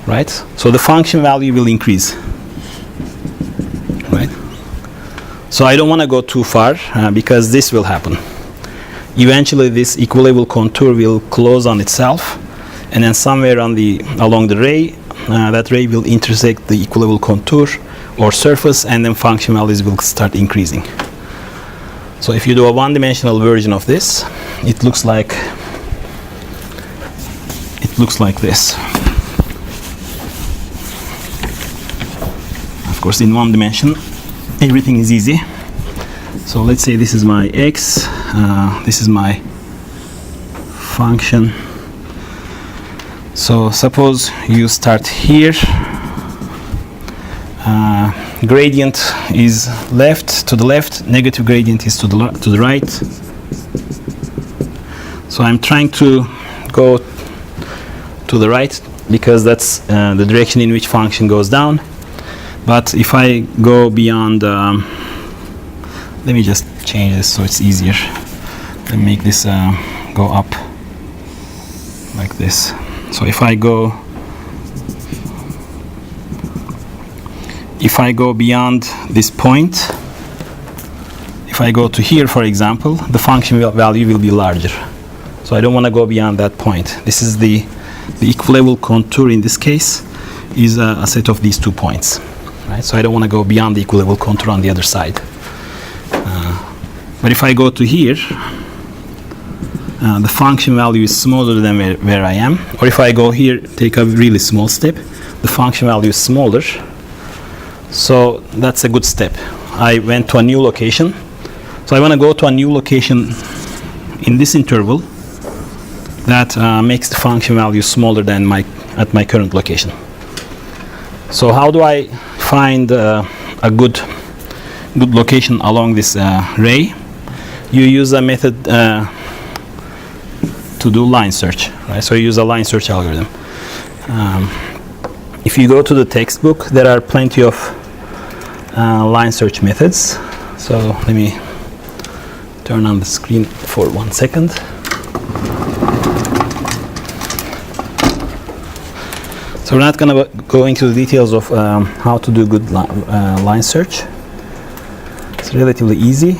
right? So the function value will increase, right? So I don't want to go too far because this will happen. Eventually this equilevel contour will close on itself, and then somewhere along the ray, that ray will intersect the equilevel contour or surface, and then function values will start increasing. So if you do a one-dimensional version of this, it looks like this. Of course, in one dimension, everything is easy. So let's say this is my x, this is my function. So suppose you start here, gradient is to the left, negative gradient is to the right. So I'm trying to go to the right because that's the direction in which function goes down. But if I go beyond, let me just change this so it's easier. Let me make this go up like this. So if I go beyond this point, if I go to here, for example, the function value will be larger. So I don't want to go beyond that point. This is the equilevel contour in this case is a set of these 2 points, right? So I don't want to go beyond the equilevel contour on the other side. But if I go to here, the function value is smaller than where I am. Or if I go here, take a really small step, the function value is smaller. So that's a good step. I went to a new location. So I want to go to a new location in this interval that makes the function value smaller than at my current location. So how do I find a good location along this ray? You use a method to do line search, right? So you use a line search algorithm. If you go to the textbook, there are plenty of line search methods. So let me turn on the screen for 1 second. So we're not going to go into the details of how to do good line search. It's relatively easy.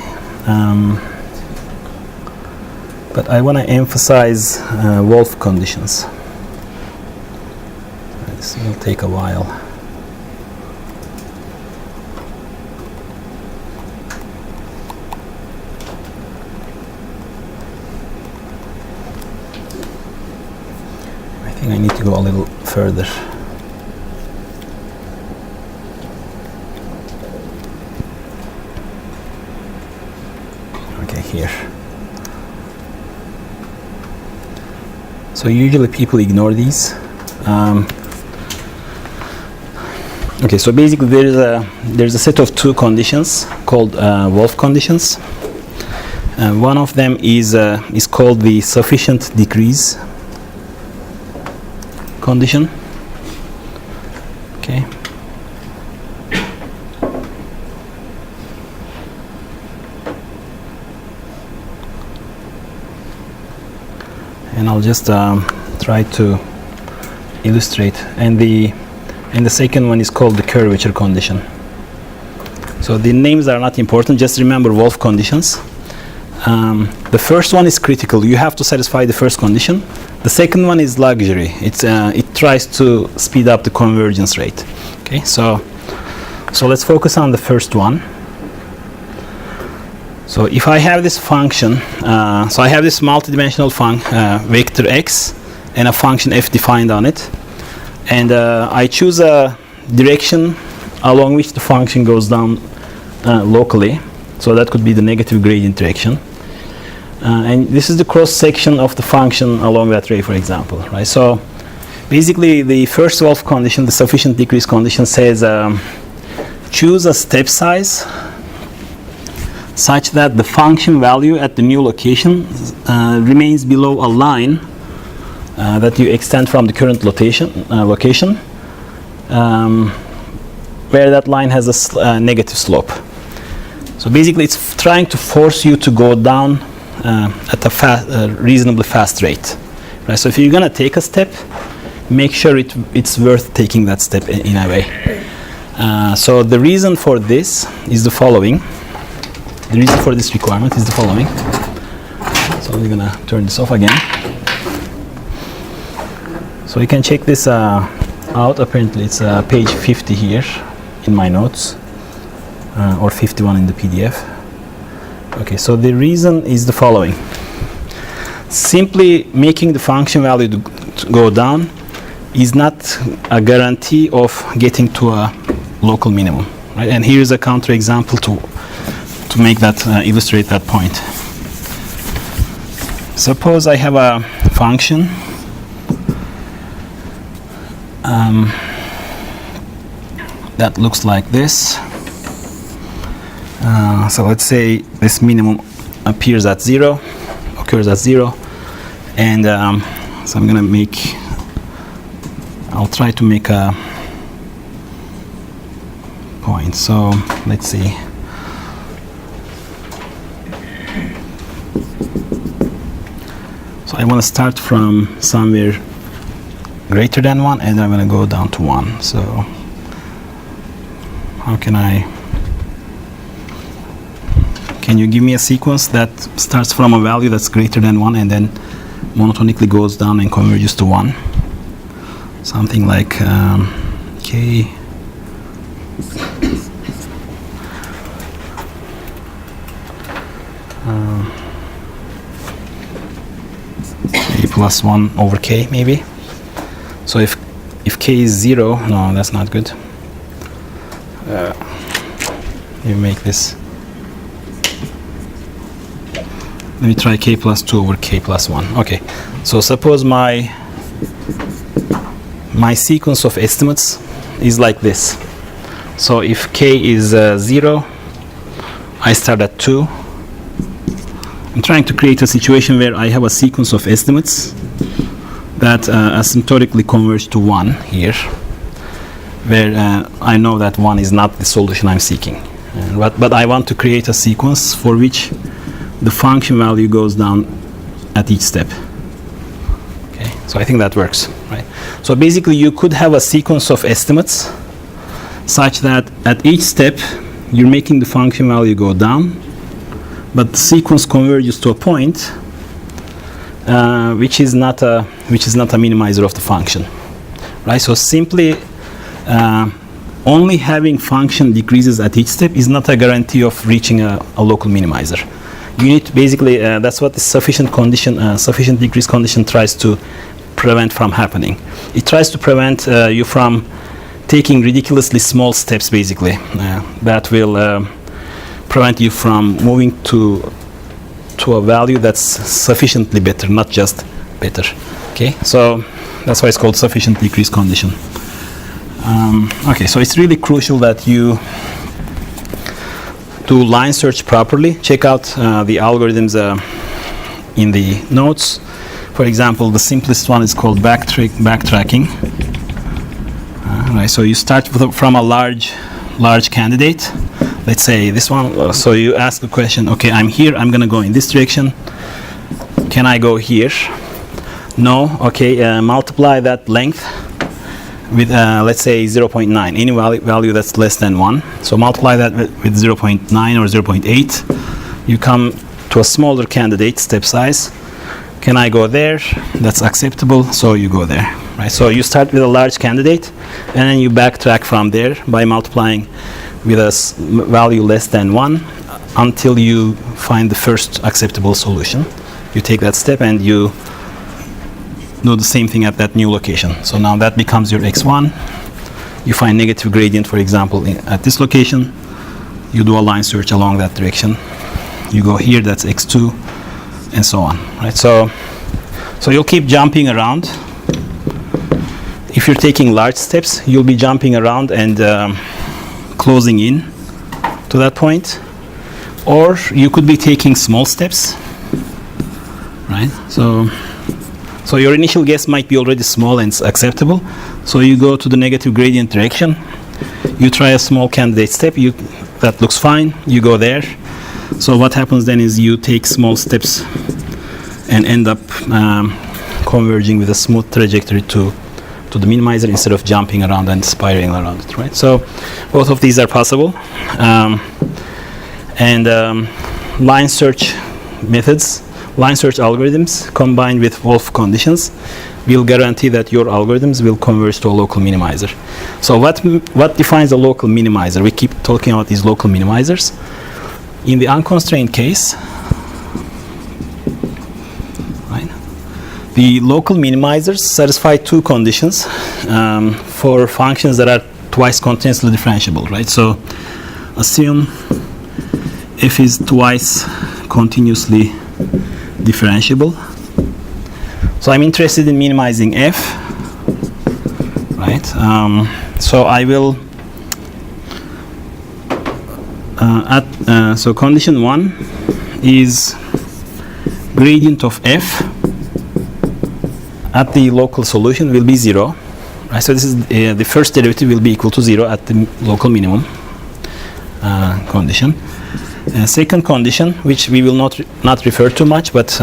But I want to emphasize Wolf conditions. This will take a while. I think I need to go a little further. Okay, here. So usually people ignore these. Okay, so basically there's a set of 2 conditions called Wolf conditions. One of them is called the sufficient decrease condition. Okay. And I'll just try to illustrate. And the second one is called the curvature condition. So the names are not important. Just remember Wolf conditions. The first one is critical. You have to satisfy the first condition. The second one is luxury. It tries to speed up the convergence rate. Okay. So let's focus on the first one. So if I have this function, so I have this multidimensional vector x and a function f defined on it, and I choose a direction along which the function goes down locally. So that could be the negative gradient direction, and this is the cross section of the function along that ray, for example, right? So Basically, the first Wolf condition, the sufficient decrease condition, says choose a step size such that the function value at the new location remains below a line that you extend from the current location, where that line has a negative slope. So basically, it's trying to force you to go down at a reasonably fast rate. Right? So if you're going to take a step, make sure it's worth taking that step in a way. So the reason for this is the following. The reason for this requirement is the following. So we're going to turn this off again. So you can check this out. Apparently it's page 50 here in my notes, or 51 in the PDF. Okay, so the reason is the following. Simply making the function value to go down is not a guarantee of getting to a local minimum, right? And here is a counterexample to make that illustrate that point. Suppose I have a function that looks like this. So let's say this minimum occurs at 0, and so I'm gonna I'll try to make a point. So let's see. So I want to start from somewhere greater than 1, and I'm going to go down to 1. So how can you give me a sequence that starts from a value that's greater than 1 and then monotonically goes down and converges to 1? Something like k plus 1 over k, maybe. So if k is 0, no, that's not good. You make this. Let me try k plus 2 over k plus 1. Okay, so suppose my sequence of estimates is like this. So if k is 0, I start at 2. I'm trying to create a situation where I have a sequence of estimates that asymptotically converge to 1 here, where I know that 1 is not the solution I'm seeking. But I want to create a sequence for which the function value goes down at each step. Okay, so I think that works, right? So basically, you could have a sequence of estimates such that at each step you're making the function value go down, but the sequence converges to a point which is not a minimizer of the function, right? So simply only having function decreases at each step is not a guarantee of reaching a local minimizer. You need to basically that's what the sufficient decrease condition tries to prevent from happening. It tries to prevent you from taking ridiculously small steps, basically, that will prevent you from moving to a value that's sufficiently better, not just better. Okay, so that's why it's called sufficient decrease condition. Okay, so it's really crucial that you do line search properly. Check out the algorithms in the notes. For example, the simplest one is called backtracking. Right, so you start from a large candidate. Let's say this one. So you ask the question, okay, I'm here, I'm going to go in this direction. Can I go here? No. Okay, multiply that length with, let's say, 0.9. Any value that's less than 1. So multiply that with 0.9 or 0.8. You come to a smaller candidate, step size. Can I go there? That's acceptable, so you go there. Right? So you start with a large candidate, and then you backtrack from there by multiplying with a value less than 1 until you find the first acceptable solution. You take that step and you do the same thing at that new location. So now that becomes your x1. You find negative gradient, for example, at this location. You do a line search along that direction. You go here, that's x2, and so on. Right? So you'll keep jumping around if you're taking large steps, you'll be jumping around and closing in to that point. Or you could be taking small steps, right? So your initial guess might be already small and it's acceptable. So you go to the negative gradient direction. You try a small candidate step. That looks fine. You go there. So what happens then is you take small steps and end up converging with a smooth trajectory to the minimizer instead of jumping around and spiraling around it, right? So both of these are possible. Line search methods, line search algorithms combined with Wolf conditions will guarantee that your algorithms will converge to a local minimizer. So what defines a local minimizer? We keep talking about these local minimizers. In the unconstrained case, right, the local minimizers satisfy two conditions for functions that are twice continuously differentiable, right? So assume f is twice continuously differentiable. So I'm interested in minimizing f, right? So I will so condition 1 is gradient of f at the local solution will be 0, right? So this is the first derivative will be equal to 0 at the local minimum condition. Second condition, which we will not refer to much, but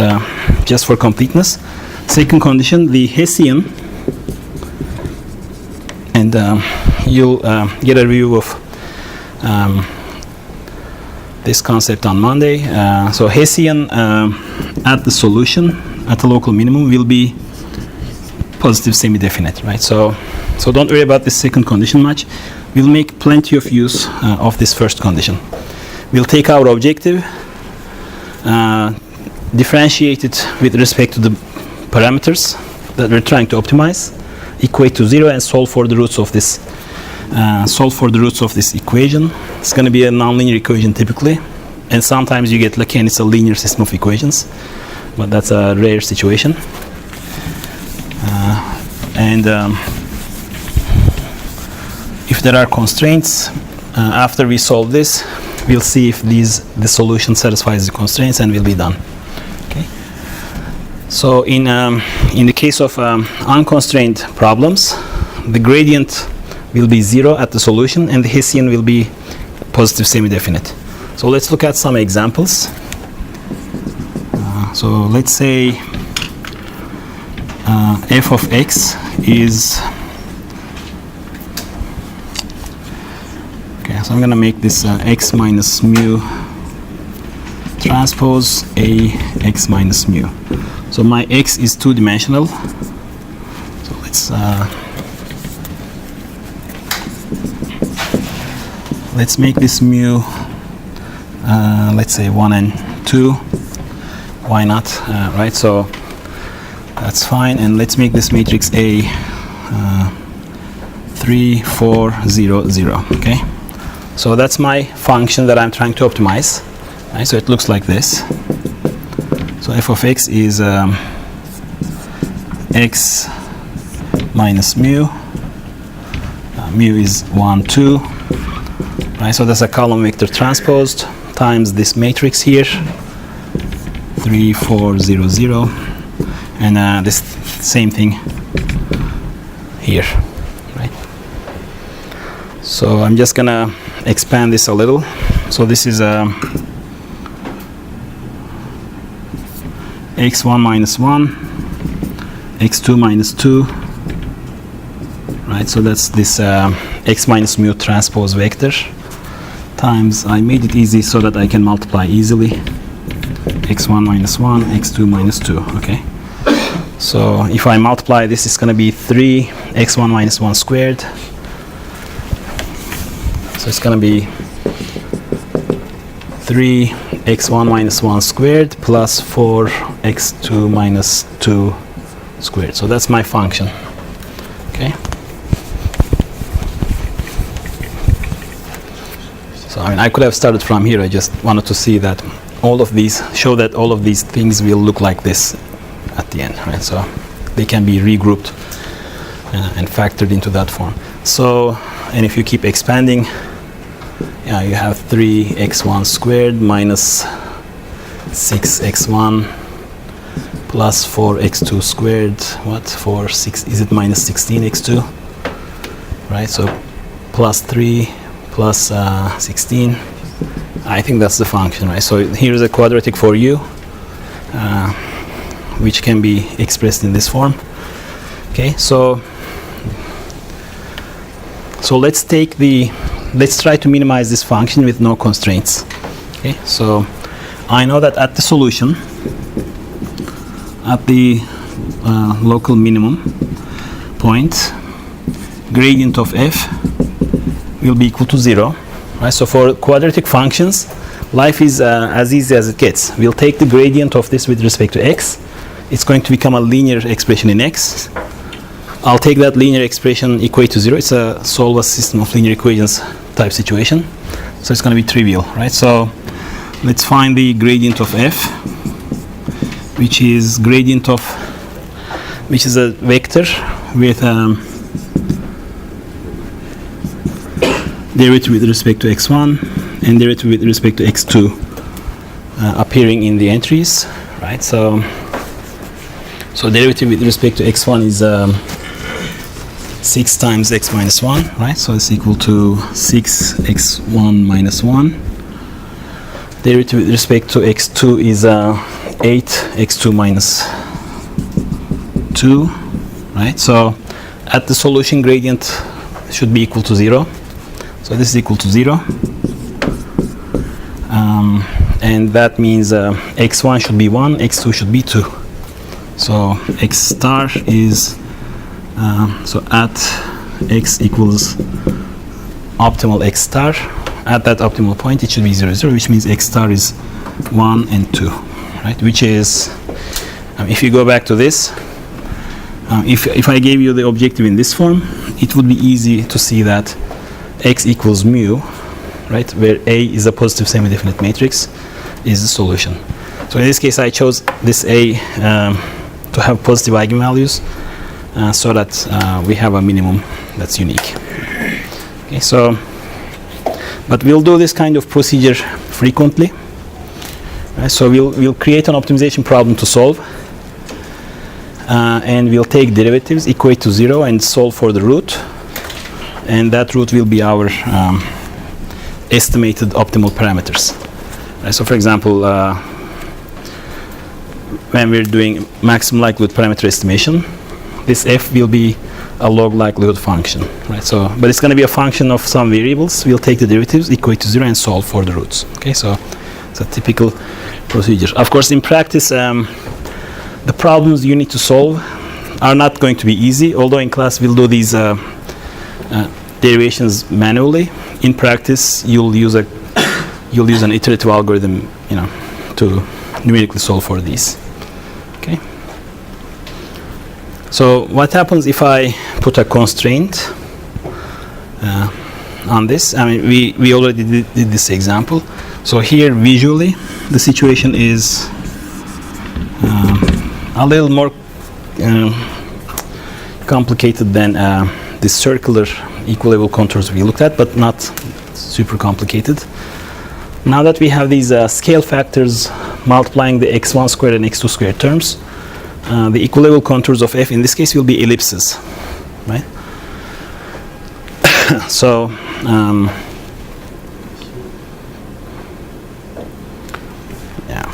just for completeness. Second condition, the Hessian, and you'll get a review of this concept on Monday. So Hessian at the solution, at the local minimum, will be positive semi-definite, right? So don't worry about this second condition much. We'll make plenty of use of this first condition. We'll take our objective, differentiate it with respect to the parameters that we're trying to optimize, equate to 0, and solve for the roots of this. Equation. It's going to be a nonlinear equation typically, and sometimes you get lucky and it's a linear system of equations, but that's a rare situation. If there are constraints, after we solve this, we'll see if the solution satisfies the constraints, and we'll be done. Okay. So in the case of unconstrained problems, the gradient will be 0 at the solution, and the Hessian will be positive semi-definite. So let's look at some examples. So let's say f of x is, okay, so I'm going to make this x minus mu transpose a x minus mu. So my x is two-dimensional. So let's make this mu, let's say 1 and 2. Why not? Right, so that's fine. And let's make this matrix A 3, 4, 0, 0. Okay, so that's my function that I'm trying to optimize. Right, so it looks like this. So f of x is x minus mu. Mu is 1, 2. Right, so that's a column vector transposed times this matrix here, 3, 4, 0, 0, and this same thing here, right? So I'm just gonna expand this a little. So this is x1 minus 1, x2 minus 2, right? So that's this x minus mu transpose vector times, I made it easy so that I can multiply easily, x1 minus 1, x2 minus 2, okay? So if I multiply this, it's going to be 3 x1 minus 1 squared. So it's going to be 3 x1 minus 1 squared plus 4 x2 minus 2 squared. So that's my function, okay? So I mean, I could have started from here. I just wanted to see that show that all of these things will look like this at the end, right? So they can be regrouped and factored into that form. So, and if you keep expanding, yeah, you have 3x1 squared minus 6x1 plus 4x2 squared, is it minus 16x2? Right, so plus 3 plus 16. I think that's the function, right? So here's a quadratic for u, which can be expressed in this form. Okay, so let's try to minimize this function with no constraints. Okay, so I know that at the solution, at the local minimum point, gradient of f will be equal to 0. Right? So for quadratic functions, life is as easy as it gets. We'll take the gradient of this with respect to x. It's going to become a linear expression in x. I'll take that linear expression equate to 0. It's a solve a system of linear equations type situation. So it's going to be trivial, right? So let's find the gradient of f, which is a vector with derivative with respect to x1 and derivative with respect to x2 appearing in the entries, right? So derivative with respect to x1 is 6 times x minus 1, right? So it's equal to 6x1 minus 1. Derivative with respect to x2 is 8x2 minus 2, right? So at the solution, gradient should be equal to 0. So this is equal to 0. And that means x1 should be 1, x2 should be 2. So x star is, so at x equals optimal x star, at that optimal point it should be 0, 0, which means x star is 1 and 2, right? Which is, if you go back to this, if I gave you the objective in this form, it would be easy to see that x equals mu, right, where A is a positive semi-definite matrix, is the solution. So in this case, I chose this A to have positive eigenvalues so that we have a minimum that's unique. Okay, so, but we'll do this kind of procedure frequently. Right, so we'll create an optimization problem to solve, and we'll take derivatives, equate to 0, and solve for the root. And that root will be our estimated optimal parameters. Right, so for example, when we're doing maximum likelihood parameter estimation, this f will be a log likelihood function. Right, so, but it's going to be a function of some variables. We'll take the derivatives, equate to 0, and solve for the roots. Okay, so it's a typical procedure. Of course, in practice, the problems you need to solve are not going to be easy, although in class we'll do these derivations manually. In practice, you'll use an iterative algorithm, to numerically solve for these. Okay. So what happens if I put a constraint on this? I mean, we already did this example. So here, visually, the situation is a little more complicated than the circular equilevel contours we looked at, but not super complicated. Now that we have these scale factors multiplying the x1 squared and x2 squared terms, the equilevel contours of f in this case will be ellipses, right? So yeah,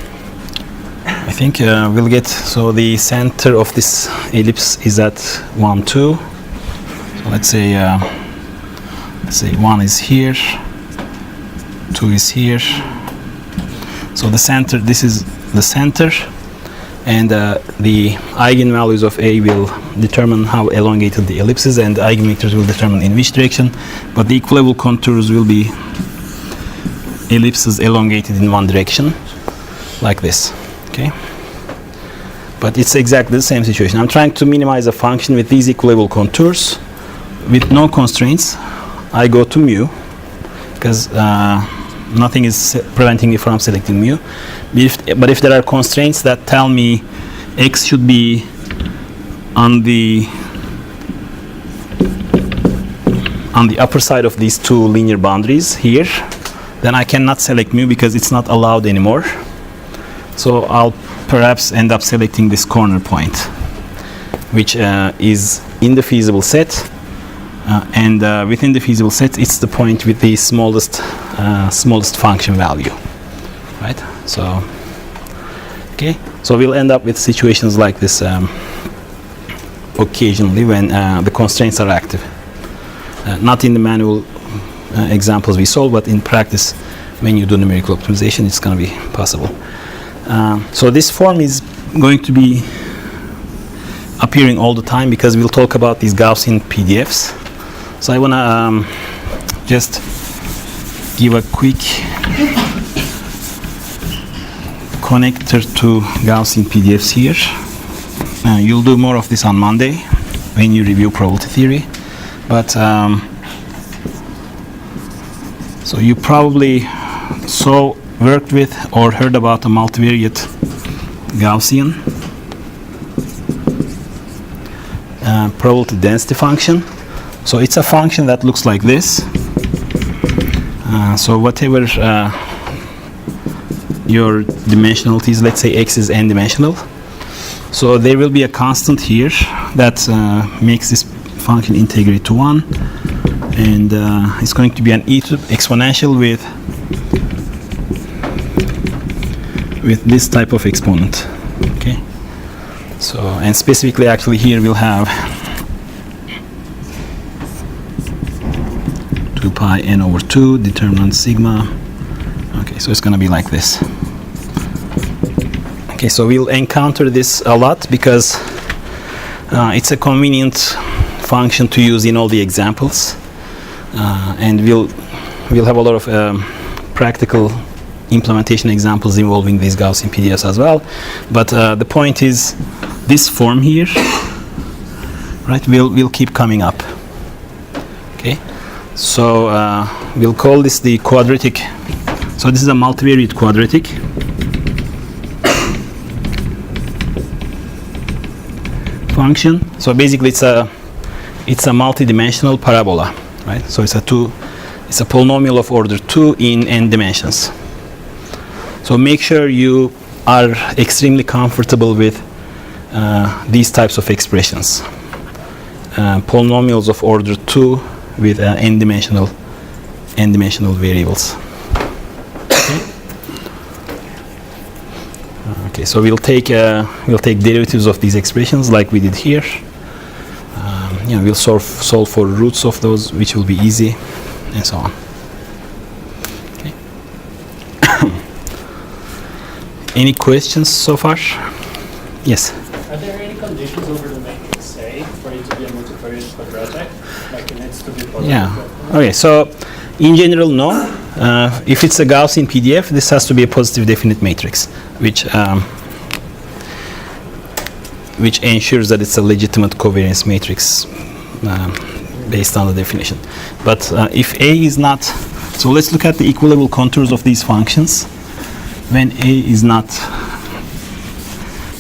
I think we'll get, so the center of this ellipse is at 1, 2. So let's say 1 is here, 2 is here. So the center, this is the center, and the eigenvalues of A will determine how elongated the ellipse is, and the eigenvectors will determine in which direction, but the equilevel contours will be ellipses elongated in one direction, like this, okay? But it's exactly the same situation. I'm trying to minimize a function with these equilevel contours. With no constraints, I go to mu, because nothing is preventing me from selecting mu. But if there are constraints that tell me x should be on the on the upper side of these two linear boundaries here, then I cannot select mu because it's not allowed anymore. So I'll perhaps end up selecting this corner point, which is in the feasible set, and within the feasible set, it's the point with the smallest function value, right? So, okay, so we'll end up with situations like this occasionally when the constraints are active. Not in the manual examples we solve, but in practice, when you do numerical optimization, it's going to be possible. So this form is going to be appearing all the time because we'll talk about these Gaussian PDFs. So I want to just give a quick connector to Gaussian PDFs here. You'll do more of this on Monday when you review probability theory. But so you probably worked with or heard about a multivariate Gaussian probability density function. So it's a function that looks like this. So whatever your dimensionality is, let's say x is n-dimensional. So there will be a constant here that makes this function integrate to 1, and it's going to be an e to exponential with this type of exponent. Okay. So, and specifically, actually, here we'll have 2 pi n over 2 determinant sigma. Okay, so it's going to be like this. Okay, so we'll encounter this a lot because it's a convenient function to use in all the examples, and we'll have a lot of practical implementation examples involving these Gaussian PDFs as well. But the point is, this form here, right, will keep coming up. Okay, so we'll call this the quadratic. So this is a multivariate quadratic. Function. So basically, it's a multi-dimensional parabola, right? So it's a polynomial of order 2 in n dimensions. So make sure you are extremely comfortable with these types of expressions. Polynomials of order 2 with n-dimensional variables. Okay, so we'll take derivatives of these expressions like we did here. We'll solve for roots of those, which will be easy, and so on. Okay. Any questions so far? Yes. Are there any conditions over the matrix A for it to be a multivariate quadratic? Like it needs to be positive? Yeah. Okay. So, in general, no. If it's a Gaussian PDF, this has to be a positive definite matrix, which ensures that it's a legitimate covariance matrix based on the definition. But if A is not, so let's look at the equilevel contours of these functions. When A is not,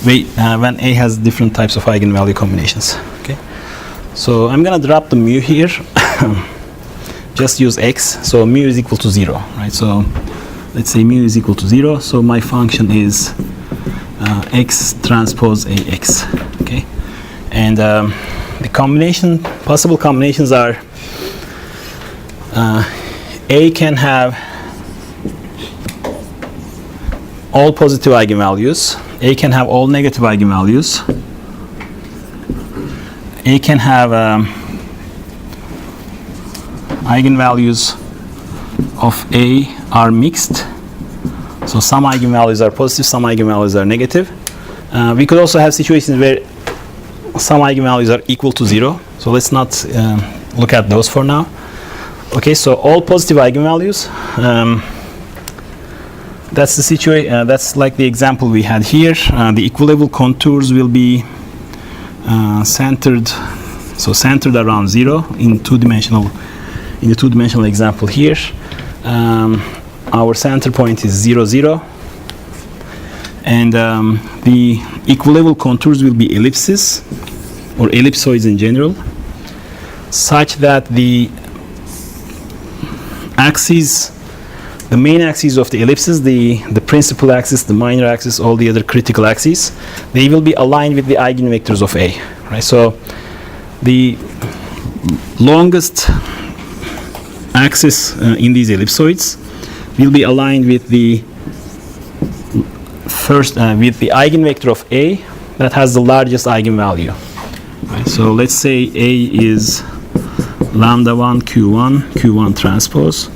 when A has different types of eigenvalue combinations. Okay. So I'm gonna drop the mu here. Just use x. So mu is equal to 0, right? So let's say mu is equal to 0. So my function is x transpose ax. Okay. And the possible combinations are A can have all positive eigenvalues. A can have all negative eigenvalues. A can have eigenvalues of A are mixed. So some eigenvalues are positive, some eigenvalues are negative. We could also have situations where some eigenvalues are equal to 0. So let's not look at those for now. Okay, so all positive eigenvalues. That's the situation. That's like the example we had here. The equilevel contours will be centered around 0 in two-dimensional. In the two-dimensional example here, our center point is 0, 0, and the equilevel contours will be ellipses or ellipsoids in general, such that the axes, the main axes of the ellipses, the principal axis, the minor axis, all the other critical axes, they will be aligned with the eigenvectors of A, right? So the longest axis in these ellipsoids will be aligned with the with the eigenvector of A that has the largest eigenvalue. Right? So let's say A is lambda 1 Q1 transpose,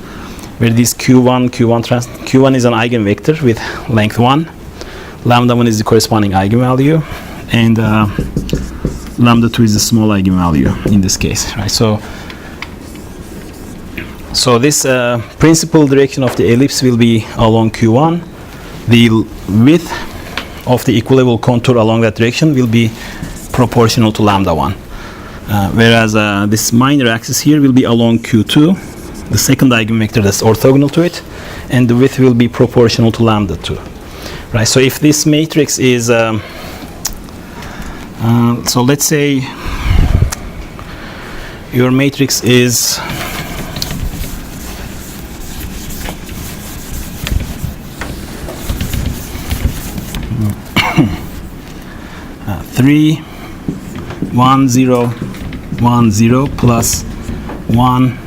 where this Q1 is an eigenvector with length 1, lambda 1 is the corresponding eigenvalue, and lambda 2 is the small eigenvalue in this case, right? So this principal direction of the ellipse will be along Q1. The width of the equilevel contour along that direction will be proportional to lambda 1. Whereas this minor axis here will be along Q2, the second eigenvector that's orthogonal to it, and the width will be proportional to lambda 2. Right. So if this matrix is, so let's say your matrix is 3, 1, 0, 1, 0 plus 1,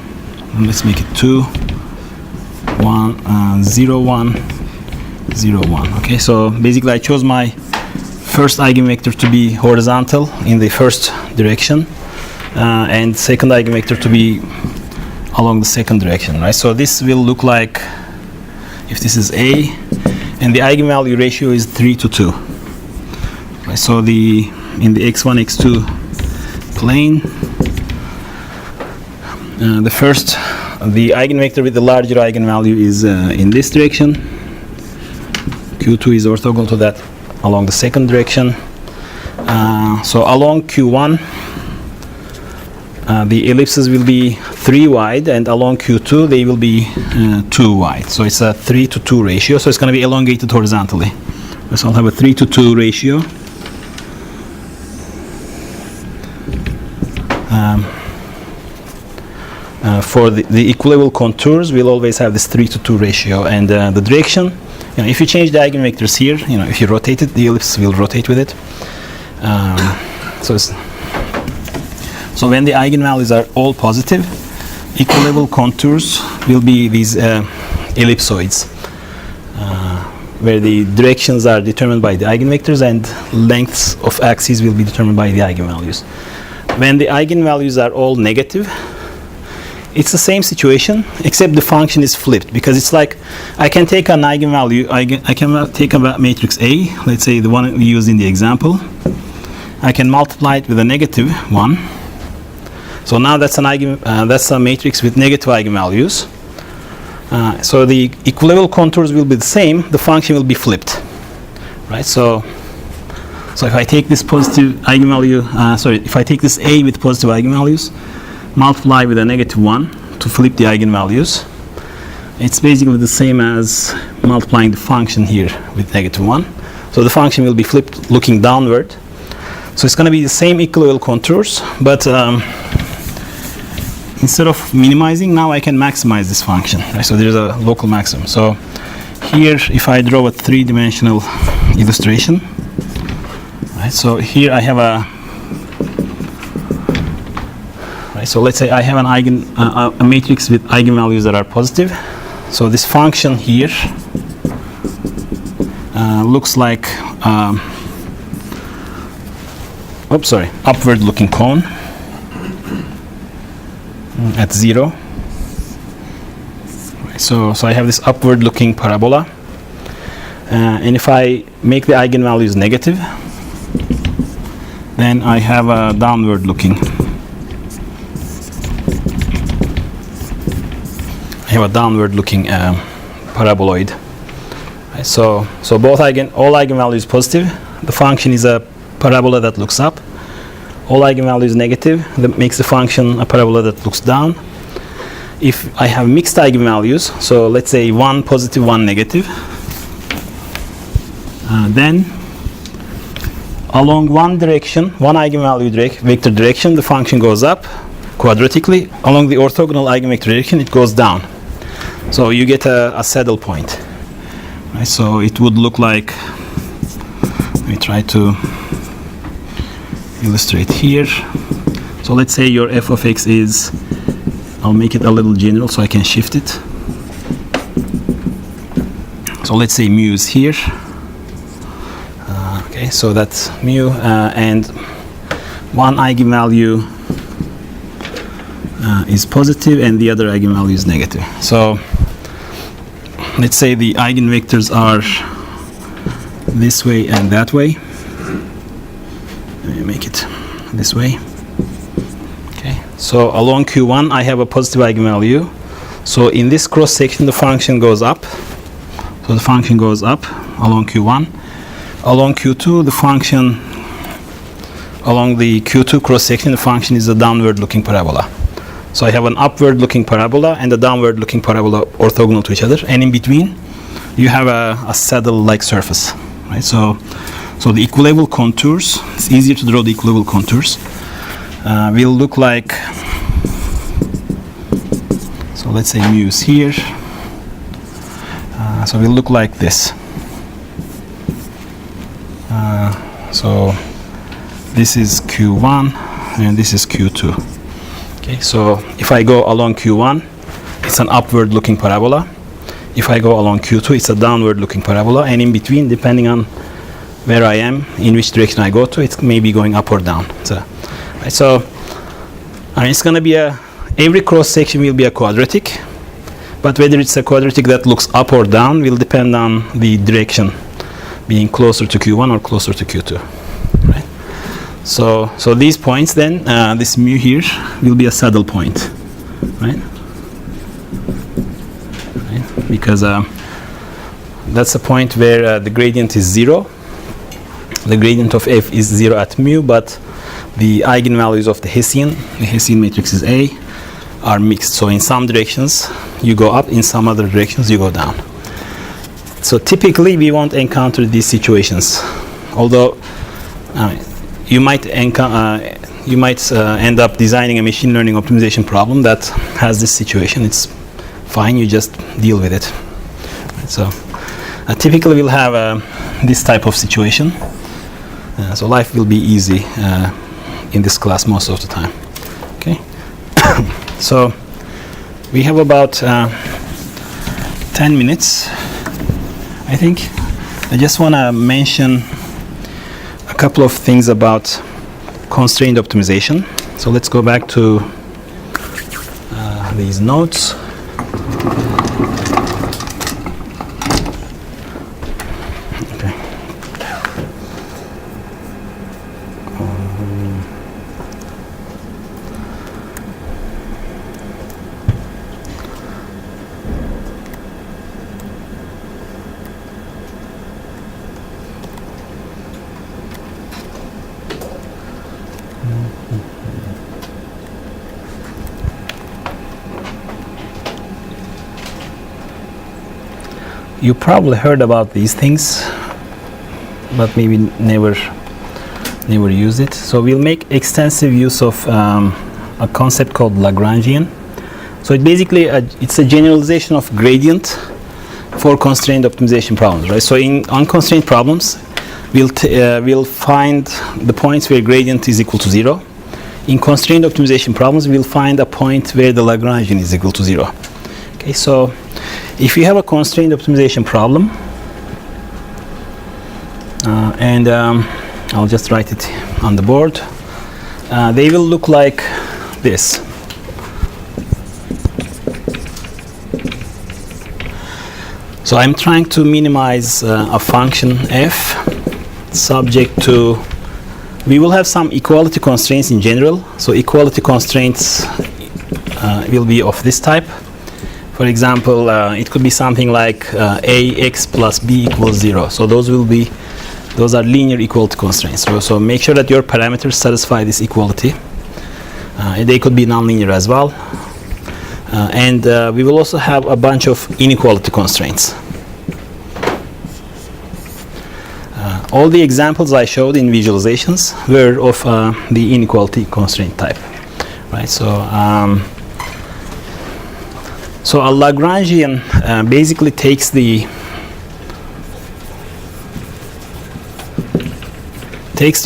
and let's make it 2, 1, 0, 1, 0, 1. Okay, so basically I chose my first eigenvector to be horizontal in the first direction, and second eigenvector to be along the second direction, right? So this will look like, if this is A, and the eigenvalue ratio is 3 to 2. Right, so in the x1, x2 plane, the eigenvector with the larger eigenvalue is in this direction. Q2 is orthogonal to that along the second direction. So along Q1, the ellipses will be 3 wide, and along Q2 they will be 2 wide. So it's a 3 to 2 ratio. So it's going to be elongated horizontally. So I'll have a 3 to 2 ratio. For the equilevel contours, we'll always have this 3 to 2 ratio, and the direction, if you change the eigenvectors here, if you rotate it, the ellipse will rotate with it. So when the eigenvalues are all positive, equilevel contours will be these ellipsoids, where the directions are determined by the eigenvectors and lengths of axes will be determined by the eigenvalues. When the eigenvalues are all negative, it's the same situation, except the function is flipped, because it's like I can take an eigenvalue, I can take a matrix A, let's say the one we used in the example. I can multiply it with a negative 1. So now that's a matrix with negative eigenvalues. So the equilevel contours will be the same, the function will be flipped. Right? So if I take this positive eigenvalue, if I take this A with positive eigenvalues, multiply with a negative 1 to flip the eigenvalues, it's basically the same as multiplying the function here with negative 1. So the function will be flipped looking downward. So it's going to be the same equilevel contours, but instead of minimizing, now I can maximize this function. Right? So there's a local maximum. So here, if I draw a 3-dimensional illustration, right? So here I have so let's say I have a matrix with eigenvalues that are positive. So this function here looks like upward looking cone at 0. So I have this upward looking parabola, and if I make the eigenvalues negative, then I have a downward looking paraboloid. Right, so all eigenvalues positive. The function is a parabola that looks up. All eigenvalues negative. That makes the function a parabola that looks down. If I have mixed eigenvalues, so let's say 1 positive, 1 negative, then along one direction, one eigenvalue vector direction, the function goes up quadratically. Along the orthogonal eigenvector direction, it goes down. So you get a saddle point. Right? So it would look like, let me try to illustrate here. So let's say your f of x is, I'll make it a little general so I can shift it. So let's say mu is here. Okay, so that's mu, and one eigenvalue is positive and the other eigenvalue is negative. So let's say the eigenvectors are this way and that way. Let me make it this way. Okay, so along Q1 I have a positive eigenvalue. So in this cross section the function goes up. So the function goes up along Q1. Along Q2 the function, along the Q2 cross section the function is a downward looking parabola. So I have an upward looking parabola and a downward looking parabola orthogonal to each other, and in between you have a saddle like surface, right? So the equilateral contours, it's easier to draw the equilateral contours, will look like, so let's say mu is here, so will look like this. So this is Q1 and this is Q2. Okay, so if I go along Q1, it's an upward looking parabola. If I go along Q2, it's a downward looking parabola, and in between, depending on where I am, in which direction I go to, it may be going up or down. So, right, so it's going to be every cross section will be a quadratic, but whether it's a quadratic that looks up or down will depend on the direction, being closer to Q1 or closer to Q2. Right? So these points then, this mu here will be a saddle point, right? Because that's a point where the gradient is 0. The gradient of f is 0 at mu, but the eigenvalues of the Hessian matrix is A, are mixed. So in some directions you go up, in some other directions you go down. So typically we won't encounter these situations, although you might end up designing a machine learning optimization problem that has this situation. It's fine, you just deal with it. So typically we'll have this type of situation. So life will be easy in this class most of the time. Okay. So we have about 10 minutes, I think. I just want to mention a couple of things about constrained optimization. So let's go back to these notes. Okay. You probably heard about these things, but maybe never use it. So we'll make extensive use of a concept called Lagrangian. So it basically it's a generalization of gradient for constrained optimization problems, right? So in unconstrained problems, we'll find the points where gradient is equal to 0. In constrained optimization problems, we'll find a point where the Lagrangian is equal to 0. Okay, so if you have a constrained optimization problem, and I'll just write it on the board, they will look like this. So I'm trying to minimize a function f subject to, we will have some equality constraints in general. So equality constraints will be of this type. For example, it could be something like ax plus b equals 0. So those are linear equality constraints. So make sure that your parameters satisfy this equality. They could be nonlinear as well. And we will also have a bunch of inequality constraints. All the examples I showed in visualizations were of the inequality constraint type, right? So So a Lagrangian basically takes the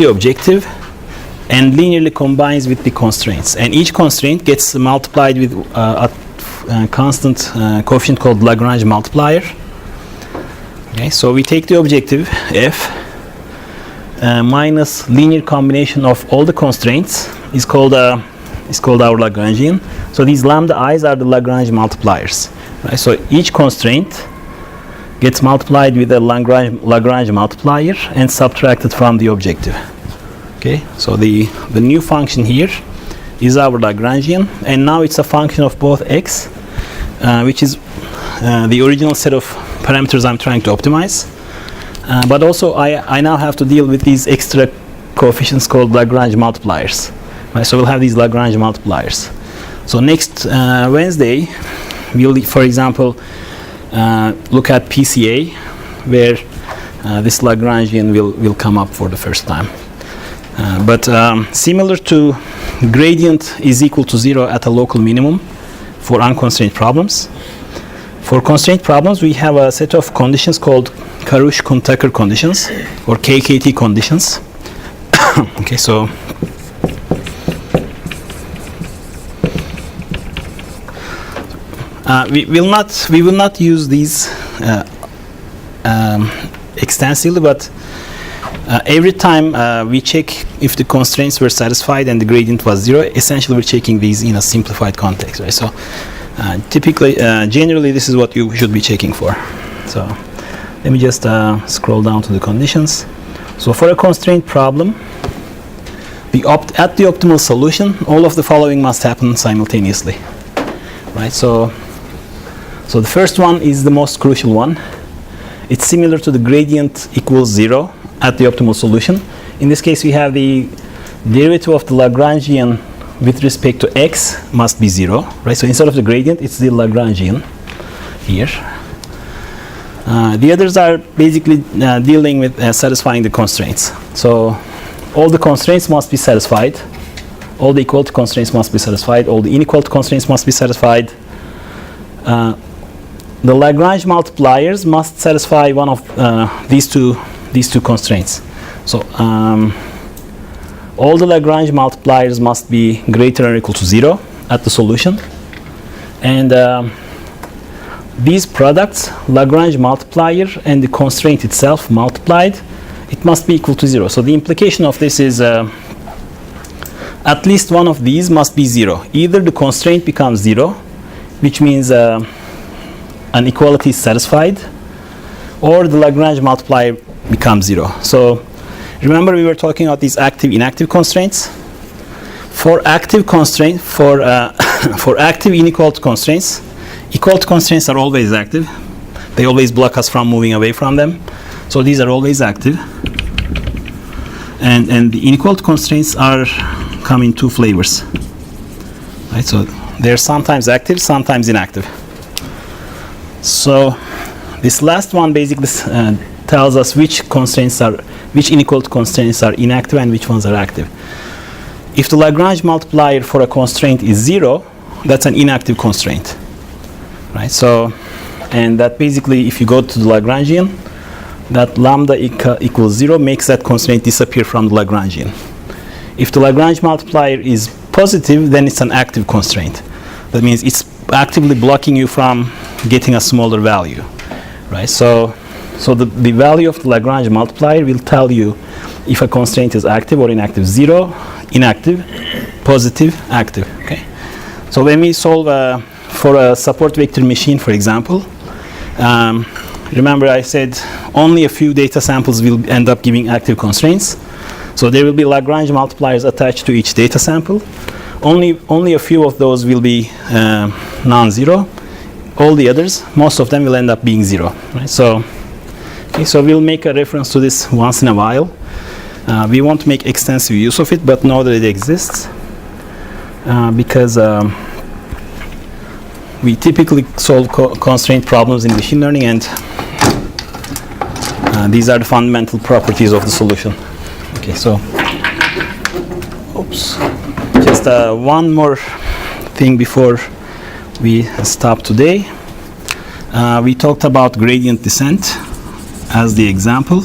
objective and linearly combines with the constraints, and each constraint gets multiplied with a constant coefficient called Lagrange multiplier. Okay, so we take the objective f minus linear combination of all the constraints is called our Lagrangian. So these lambda i's are the Lagrange multipliers. Right? So each constraint gets multiplied with a Lagrange multiplier and subtracted from the objective. Okay, so the new function here is our Lagrangian, and now it's a function of both x, which is the original set of parameters I'm trying to optimize, but also I now have to deal with these extra coefficients called Lagrange multipliers. Right, so we'll have these Lagrange multipliers. So next Wednesday, we'll, for example, look at PCA, where this Lagrangian will come up for the first time. But similar to gradient is equal to 0 at a local minimum for unconstrained problems. For constraint problems, we have a set of conditions called Karush-Kuhn-Tucker conditions, or KKT conditions. Okay, so we will not use these extensively, but every time we check if the constraints were satisfied and the gradient was 0, essentially we're checking these in a simplified context, right? So typically, generally, this is what you should be checking for. So let me just scroll down to the conditions. So for a constraint problem, at the optimal solution, all of the following must happen simultaneously, right? So the first one is the most crucial one. It's similar to the gradient equals 0 at the optimal solution. In this case, we have the derivative of the Lagrangian with respect to x must be 0, right? So instead of the gradient, it's the Lagrangian here. The others are basically dealing with satisfying the constraints. So all the constraints must be satisfied. All the equality constraints must be satisfied. All the inequality constraints must be satisfied. The Lagrange multipliers must satisfy one of these two constraints. So all the Lagrange multipliers must be greater or equal to 0 at the solution, and these products, Lagrange multiplier and the constraint itself multiplied, it must be equal to 0. So the implication of this is at least one of these must be 0. Either the constraint becomes 0, which means an equality is satisfied, or the Lagrange multiplier becomes 0. So remember, we were talking about these active-inactive constraints. For active constraint, for active inequality constraints, equality constraints are always active. They always block us from moving away from them. So these are always active. And the inequality constraints come in two flavors. Right? So they're sometimes active, sometimes inactive. So this last one basically tells us which inequality constraints are inactive and which ones are active. If the Lagrange multiplier for a constraint is 0, that's an inactive constraint, right? So, and that basically, if you go to the Lagrangian, that lambda equals 0 makes that constraint disappear from the Lagrangian. If the Lagrange multiplier is positive, then it's an active constraint. That means it's actively blocking you from getting a smaller value, right? So the value of the Lagrange multiplier will tell you if a constraint is active or inactive. 0, inactive, positive, active. Okay. So when we solve for a support vector machine, for example, remember I said only a few data samples will end up giving active constraints. So there will be Lagrange multipliers attached to each data sample. Only a few of those will be non-zero. All the others, most of them will end up being 0. Right? So we'll make a reference to this once in a while. We won't make extensive use of it, but know that it exists because we typically solve constraint problems in machine learning, and these are the fundamental properties of the solution. Okay, so oops, just one more thing before we stop today. We talked about gradient descent as the example.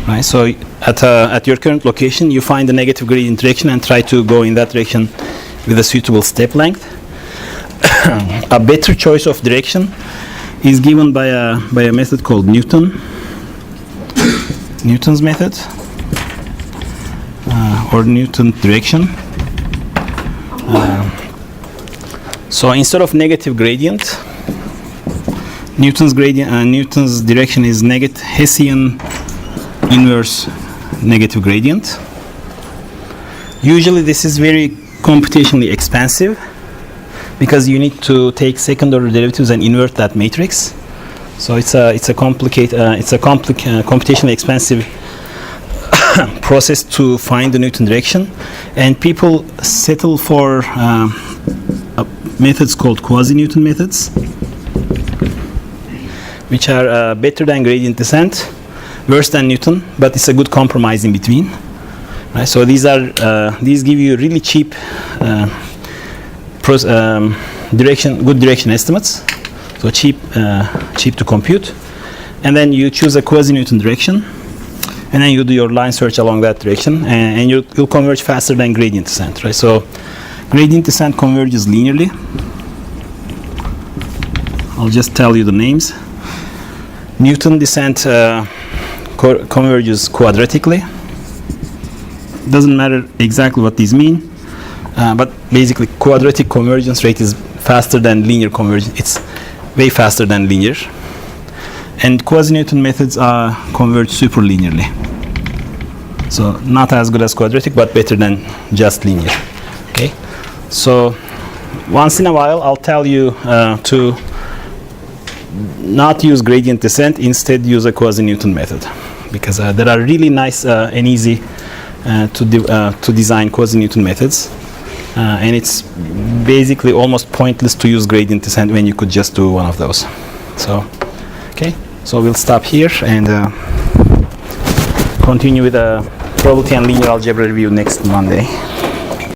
Right, so at your current location, you find the negative gradient direction and try to go in that direction with a suitable step length. A better choice of direction is given by a method called Newton's method, or Newton direction. So instead of negative gradient, Newton's direction is Hessian inverse negative gradient. Usually this is very computationally expensive because you need to take second order derivatives and invert that matrix. So it's a computationally expensive process to find the Newton direction, and people settle for methods called quasi-Newton methods, which are better than gradient descent, worse than Newton, but it's a good compromise in between. Right? So these give you really cheap good direction estimates. So cheap to compute, and then you choose a quasi-Newton direction, and then you do your line search along that direction, and you'll converge faster than gradient descent. Right? So gradient descent converges linearly. I'll just tell you the names. Newton descent converges quadratically. Doesn't matter exactly what these mean, but basically quadratic convergence rate is faster than linear convergence. It's way faster than linear. And quasi-Newton methods converge superlinearly. So not as good as quadratic, but better than just linear. Okay. So once in a while, I'll tell you to not use gradient descent, instead use a quasi-Newton method, because there are really nice and easy to design quasi-Newton methods, and it's basically almost pointless to use gradient descent when you could just do one of those. So, okay, so we'll stop here and continue with a probability and linear algebra review next Monday.